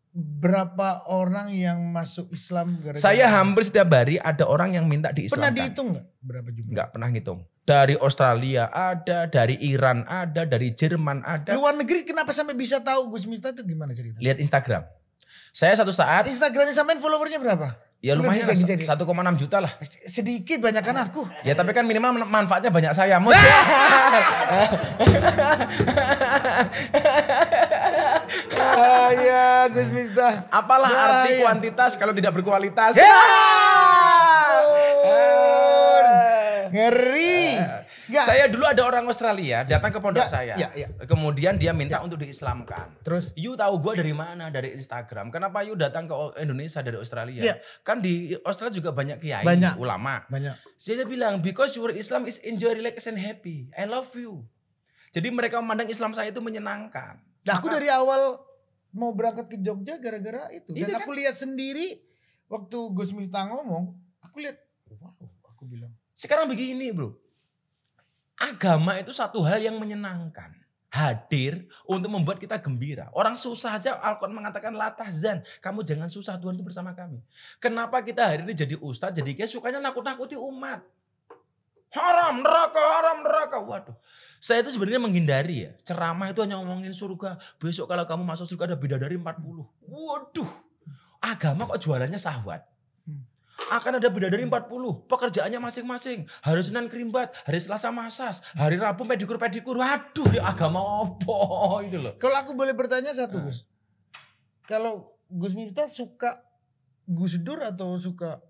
berapa orang yang masuk Islam gara-gara Saya hampir setiap hari ada orang yang minta diislamkan. pernah dihitung nggak berapa jumlah? Enggak pernah ngitung. Dari Australia ada, dari Iran ada, dari Jerman ada. Luar negeri kenapa sampai bisa tahu Gus Miftah itu gimana cerita? Lihat Instagram. Saya satu saat, Instagramnya sampean followernya berapa? ya lumayan lah, Jadi. 1,6 juta lah. Sedikit banyakan aku. Ya tapi kan minimal manfaatnya banyak saya. Ya Gus Miftah. Apalah Ya, arti ya. kuantitas kalau tidak berkualitas? Ngeri. Nggak. Saya dulu ada orang Australia datang ke pondok Ya, saya. ya. Kemudian dia minta untuk diislamkan. Terus? You tahu gue dari mana? Dari Instagram. Kenapa you datang ke Indonesia dari Australia? Ya. Kan di Australia juga banyak kiai, Banyak. ulama. Banyak. Saya bilang, because your Islam is enjoy, relax and happy. I love you. Jadi mereka memandang Islam saya itu menyenangkan. Nah, aku dari awal mau berangkat ke Jogja gara-gara itu. Itu Dan kan? aku lihat sendiri waktu Gus Miftah ngomong, aku lihat, wow, aku bilang. Sekarang begini bro. Agama itu satu hal yang menyenangkan. Hadir untuk membuat kita gembira. Orang susah aja Al-Quran mengatakan la tahzan. Kamu jangan susah, Tuhan itu bersama kami. Kenapa kita hari ini jadi ustadz, jadi kayak sukanya nakut-nakuti umat. Haram neraka. Waduh. Saya itu sebenarnya menghindari ya. Ceramah itu hanya ngomongin surga. Besok kalau kamu masuk surga ada bidadari 40. Waduh. Agama kok jualannya syahwat. Akan ada bidadari 40. Pekerjaannya masing-masing. Hari Senin kerimbat, hari Selasa masas, hari Rabu pedikur. Waduh, ya agama apa itu loh. Kalau aku boleh bertanya satu Gus. Kalau Gus Miftah suka Gus Dur atau suka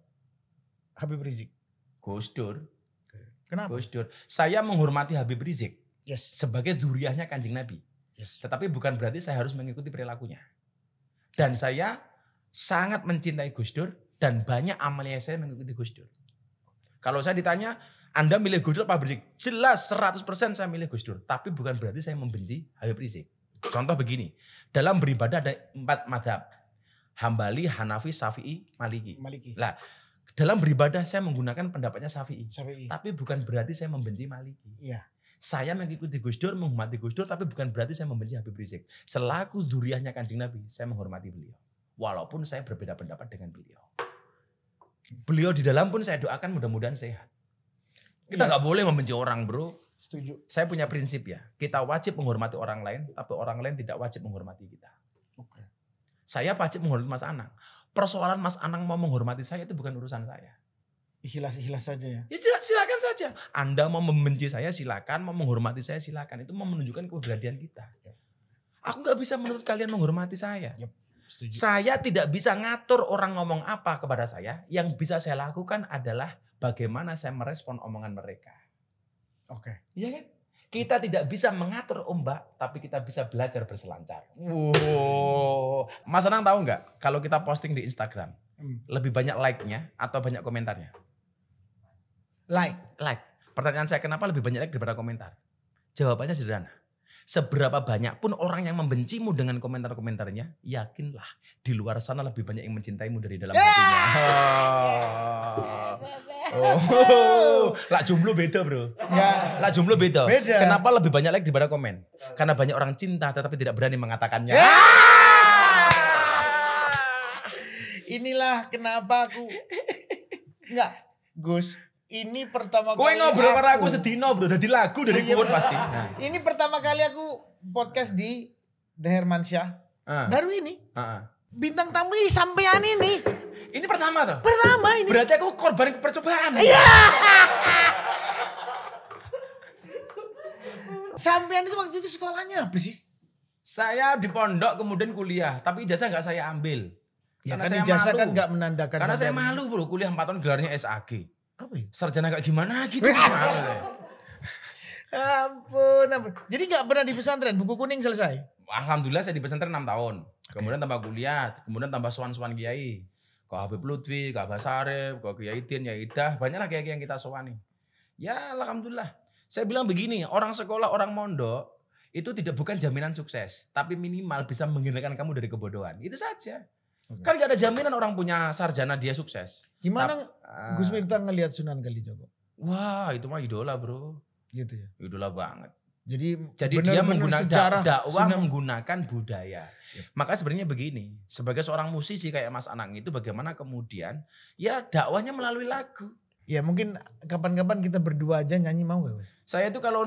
Habib Rizik? Gus Dur. Kenapa? Gus Dur. Saya menghormati Habib Rizik Yes. sebagai duriahnya Kanjeng Nabi. Yes. Tetapi bukan berarti saya harus mengikuti perilakunya. Dan saya sangat mencintai Gus Dur dan banyak amalnya saya mengikuti Gus Dur. Kalau saya ditanya, Anda milih Gus Dur apa Habib Rizik? Jelas 100% saya milih Gus Dur. Tapi bukan berarti saya membenci Habib Rizik. Contoh begini, dalam beribadah ada 4 madhab. Hambali, Hanafi, Syafi'i, Maliki. Lah, dalam beribadah saya menggunakan pendapatnya Syafi'i. Tapi bukan berarti saya membenci Maliki. Iya. Saya mengikuti Gus Dur, menghormati Gus Dur, tapi bukan berarti saya membenci Habib Rizik. Selaku duriahnya Kanjeng Nabi, saya menghormati beliau. Walaupun saya berbeda pendapat dengan beliau. Beliau di dalam pun saya doakan mudah-mudahan sehat. Kita nggak boleh membenci orang bro. Setuju. Saya punya prinsip ya, kita wajib menghormati orang lain, tapi orang lain tidak wajib menghormati kita. Oke. Saya wajib menghormati Mas Anang. Persoalan Mas Anang mau menghormati saya itu bukan urusan saya. Ikhlas saja ya. Ya silakan saja. Anda mau membenci saya silakan, mau menghormati saya silakan. Itu mau menunjukkan kepribadian kita. Aku nggak bisa menuntut kalian menghormati saya. Yep, setuju. Saya tidak bisa ngatur orang ngomong apa kepada saya. Yang bisa saya lakukan adalah bagaimana saya merespon omongan mereka. Oke. Iya kan? Kita tidak bisa mengatur ombak, tapi kita bisa belajar berselancar. Wow. Mas Anang tahu nggak? Kalau kita posting di Instagram, lebih banyak like-nya atau banyak komentarnya? Like. Pertanyaan saya, kenapa lebih banyak like daripada komentar? Jawabannya sederhana. Seberapa banyak pun orang yang membencimu dengan komentar-komentarnya, yakinlah di luar sana lebih banyak yang mencintaimu dari dalam hatinya. Lah jomblo beda bro. Ya. Lah jomblo beda. Beda. Kenapa lebih banyak like daripada komen? Karena banyak orang cinta tetapi tidak berani mengatakannya. Inilah kenapa aku enggak, Gus. Ini pertama Kowe kali ngobrol karo aku sedino bro, dadi lagu dari Iya, kuwon bener. pasti. Ini pertama kali aku podcast di The Hermansyah. Baru ini. Bintang tamu ini sampean ini. Ini pertama toh? Pertama ini. Berarti aku korban percobaan. Iya. Sampean itu waktu itu sekolahnya apa sih? Saya di pondok kemudian kuliah, tapi ijazah nggak saya ambil. Ya Karena kan saya ijazah malu. kan nggak menandakan. Karena saya sampean- malu bro, kuliah 4 tahun gelarnya SAG. Apa ya? Sarjana kayak gimana gitu. Malu saya. Ampun. Jadi nggak pernah di pesantren, buku kuning selesai. Alhamdulillah saya di pesantren 6 tahun. Kemudian tambah kuliah, kemudian tambah sowan-sowan kiai. Kok Habib Lutfi, Kak Basarif, kok Kiai Din, Kiai Idah, banyaklah kiai yang kita sowani. Ya alhamdulillah. Saya bilang begini, orang sekolah, orang mondok itu bukan jaminan sukses, tapi minimal bisa menghindarkan kamu dari kebodohan. Itu saja. Kan gak ada jaminan orang punya sarjana dia sukses. Gimana Gus Miftah ngelihat Sunan Kalijogo? Wah, itu mah idola, Bro. Gitu ya. Idola banget. Jadi dia menggunakan dakwah Sunan. menggunakan budaya. Maka sebenarnya begini, sebagai seorang musisi kayak Mas Anang itu bagaimana kemudian ya dakwahnya melalui lagu. Ya mungkin kapan-kapan kita berdua aja nyanyi mau gak Mas? Saya itu kalau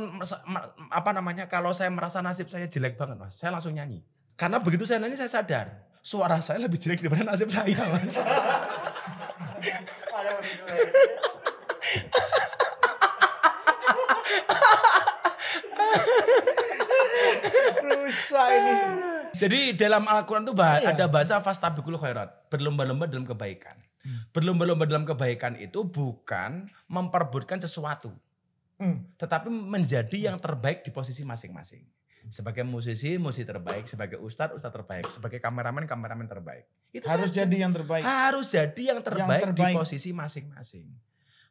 kalau saya merasa nasib saya jelek banget Mas, saya langsung nyanyi. Karena begitu saya nyanyi saya sadar suara saya lebih jelek daripada nasib saya Mas. Rusak ini. Jadi dalam Al-Quran itu ada bahasa fastabiqul khairat, berlomba-lomba dalam kebaikan. Berlomba-lomba dalam kebaikan itu bukan memperebutkan sesuatu. Tetapi menjadi yang terbaik di posisi masing-masing. Sebagai musisi terbaik, sebagai ustadz terbaik, sebagai kameramen terbaik. Itu harus saja. jadi yang terbaik. Harus jadi yang terbaik di terbaik. posisi masing-masing.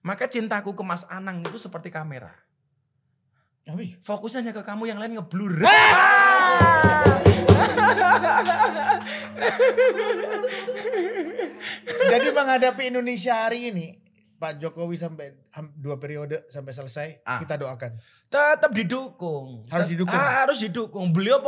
Maka cintaku ke Mas Anang itu seperti kamera. Fokusnya hanya ke kamu, yang lain ngeblur. Jadi menghadapi Indonesia hari ini, Pak Jokowi sampai 2 periode sampai selesai, kita doakan. Tetap didukung. Harus didukung. Harus didukung. Beliau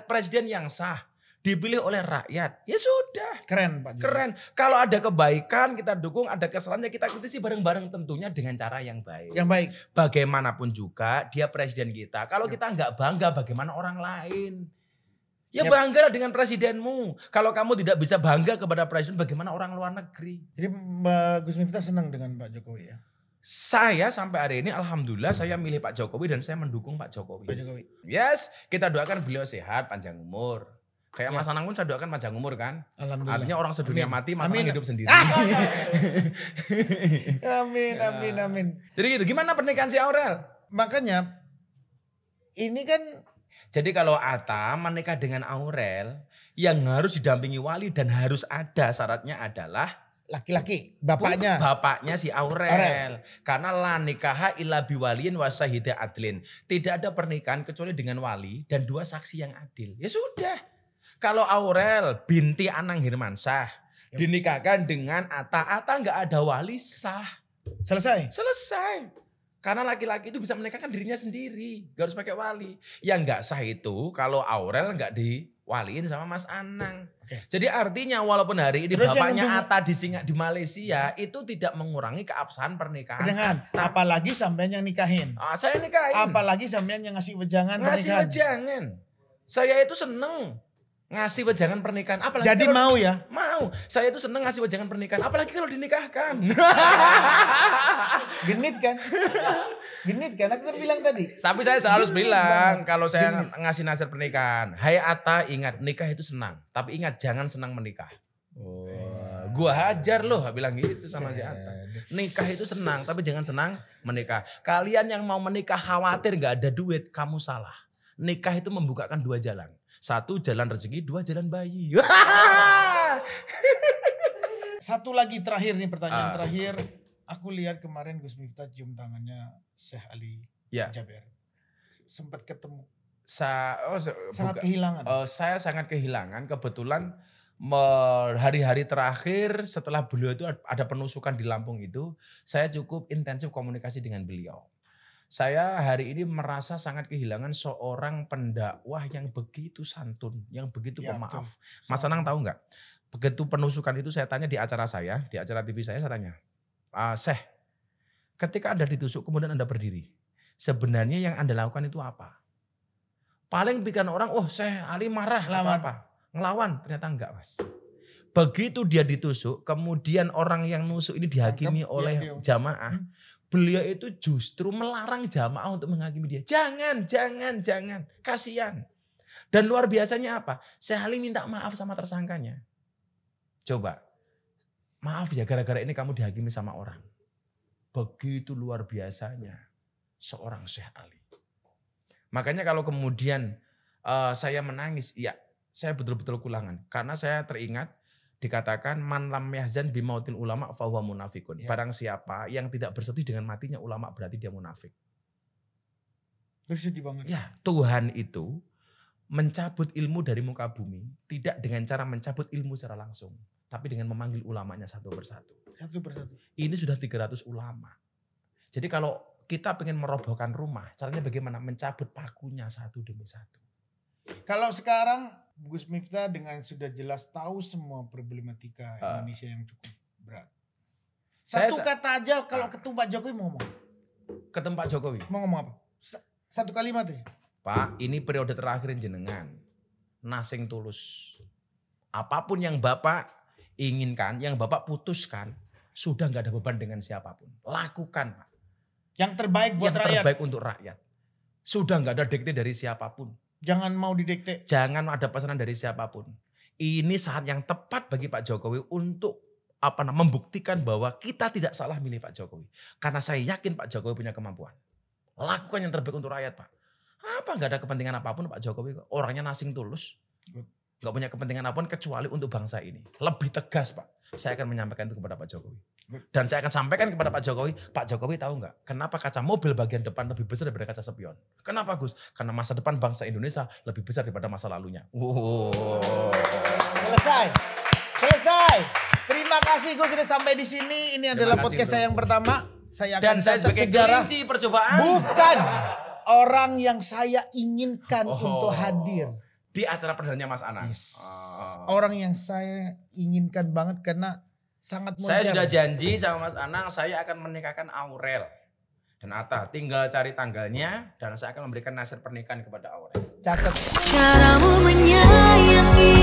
presiden yang sah. Dipilih oleh rakyat. Ya sudah. Keren Pak Jokowi. Keren. Kalau ada kebaikan kita dukung, ada kesalahannya kita kritisi bareng-bareng tentunya dengan cara yang baik. Yang baik. Bagaimanapun juga dia presiden kita. Kalau kita nggak bangga bagaimana orang lain? Ya banggalah dengan presidenmu. Kalau kamu tidak bisa bangga kepada presiden, bagaimana orang luar negeri? Jadi Mbak Gus Miftah senang dengan Pak Jokowi ya? Saya sampai hari ini alhamdulillah saya milih Pak Jokowi dan saya mendukung Pak Jokowi. Pak Jokowi. Yes, kita doakan beliau sehat, panjang umur. Kayak Mas Anang pun saya doakan panjang umur kan. Alhamdulillah. Artinya orang sedunia mati, Mas Anang hidup sendiri. Amin. Jadi gitu, gimana pernikahan si Aurel? Makanya ini kan. Jadi kalau Atta menikah dengan Aurel, yang harus didampingi wali dan harus ada syaratnya adalah laki-laki, bapaknya. Bapaknya si Aurel. Karena la nikaha illa biwaliyin wa syahida adlin. Tidak ada pernikahan kecuali dengan wali dan 2 saksi yang adil. Ya sudah. Kalau Aurel binti Anang Hirmansyah dinikahkan dengan Atta nggak ada wali sah. Selesai. Karena laki-laki itu bisa menikahkan dirinya sendiri. Gak harus pakai wali. Yang gak sah itu kalau Aurel gak diwaliin sama Mas Anang. Jadi artinya walaupun hari ini terus bapaknya Atta di Malaysia itu tidak mengurangi keabsahan pernikahan. Apalagi sampean yang nikahin. Saya nikahin. Apalagi sampean yang ngasih wejangan Ngasih pernikahan. wejangan. Saya itu seneng ngasih wejangan pernikahan. Apalagi jadi kalau, mau ya? Mau. Saya itu seneng ngasih wejangan pernikahan. Apalagi kalau dinikahkan. Genit kan? Aku kan bilang tadi. Tapi saya selalu bilang kalau saya ngasih nasihat pernikahan, hai Atta, ingat nikah itu senang, tapi ingat jangan senang menikah. Gua hajar loh bilang gitu sama si Atta. Nikah itu senang, tapi jangan senang menikah. Kalian yang mau menikah khawatir gak ada duit, kamu salah. Nikah itu membukakan 2 jalan. 1 jalan rezeki, 2 jalan bayi. Satu lagi terakhir nih, pertanyaan terakhir. Aku lihat kemarin Gus Miftah cium tangannya Syekh Ali Jaber. Sempat ketemu. Sangat kehilangan. Saya sangat kehilangan. Kebetulan hari-hari terakhir setelah beliau itu ada penusukan di Lampung itu, saya cukup intensif komunikasi dengan beliau. Saya hari ini merasa sangat kehilangan seorang pendakwah yang begitu santun, yang begitu pemaaf. Mas Anang tahu nggak? Begitu penusukan itu saya tanya di acara saya, di acara TV saya tanya, Syekh, ketika Anda ditusuk kemudian Anda berdiri, sebenarnya yang Anda lakukan itu apa? Paling pikiran orang, Syekh Ali marah atau apa? Ngelawan, ternyata enggak Mas. Begitu dia ditusuk, kemudian orang yang nusuk ini dihakimi oleh jamaah. Beliau itu justru melarang jamaah untuk menghakimi dia. Jangan. Kasihan. Dan luar biasanya apa? Syekh Ali minta maaf sama tersangkanya. Coba. Maaf ya gara-gara ini kamu dihakimi sama orang. Begitu luar biasanya seorang Syekh Ali. Makanya kalau kemudian saya menangis, ya saya betul-betul kulangan. Karena saya teringat dikatakan man lam yahzan bimautil ulama fahuwa munafikun. Barang siapa yang tidak bersedih dengan matinya ulama berarti dia munafik. Bersedih banget. Ya, Tuhan itu mencabut ilmu dari muka bumi tidak dengan cara mencabut ilmu secara langsung, tapi dengan memanggil ulamanya satu persatu. Satu persatu. Ini sudah 300 ulama. Jadi kalau kita pengen merobohkan rumah, caranya bagaimana? Mencabut pakunya satu demi satu. Kalau sekarang Gus Miftah dengan sudah jelas tahu semua problematika Indonesia yang cukup berat. Satu kata aja kalau ketemu Pak Jokowi mau ngomong. Ketemu Pak Jokowi. Mau ngomong apa? Satu kalimat aja. Pak, ini periode terakhir jenengan. Nasing tulus. Apapun yang Bapak inginkan, yang Bapak putuskan, sudah nggak ada beban dengan siapapun. Lakukan, Pak. Yang terbaik buat yang rakyat. terbaik untuk rakyat. Sudah nggak ada dikte dari siapapun. Jangan mau didikte. Jangan ada pesanan dari siapapun. Ini saat yang tepat bagi Pak Jokowi untuk membuktikan bahwa kita tidak salah milih Pak Jokowi. Karena saya yakin Pak Jokowi punya kemampuan. Lakukan yang terbaik untuk rakyat, Pak. Apa nggak ada kepentingan apapun Pak Jokowi? Orangnya nasing tulus. Nggak punya kepentingan apapun kecuali untuk bangsa ini. Lebih tegas, Pak. Saya akan menyampaikan itu kepada Pak Jokowi. Dan saya akan sampaikan kepada Pak Jokowi tahu nggak kenapa kaca mobil bagian depan lebih besar daripada kaca spion? Kenapa, Gus? Karena masa depan bangsa Indonesia lebih besar daripada masa lalunya. Wow. Selesai. Terima kasih Gus sudah sampai di sini. Ini adalah podcast saya yang pertama. Saya akan Dan saya sebagai kelinci percobaan. Bukan orang yang saya inginkan untuk hadir. Di acara perdananya Mas Anang. Yes. Orang yang saya inginkan banget karena sangat modern. Saya sudah janji sama Mas Anang, saya akan menikahkan Aurel dan Atta. Tinggal cari tanggalnya dan saya akan memberikan nasihat pernikahan kepada Aurel. Catat. Caramu menyayangi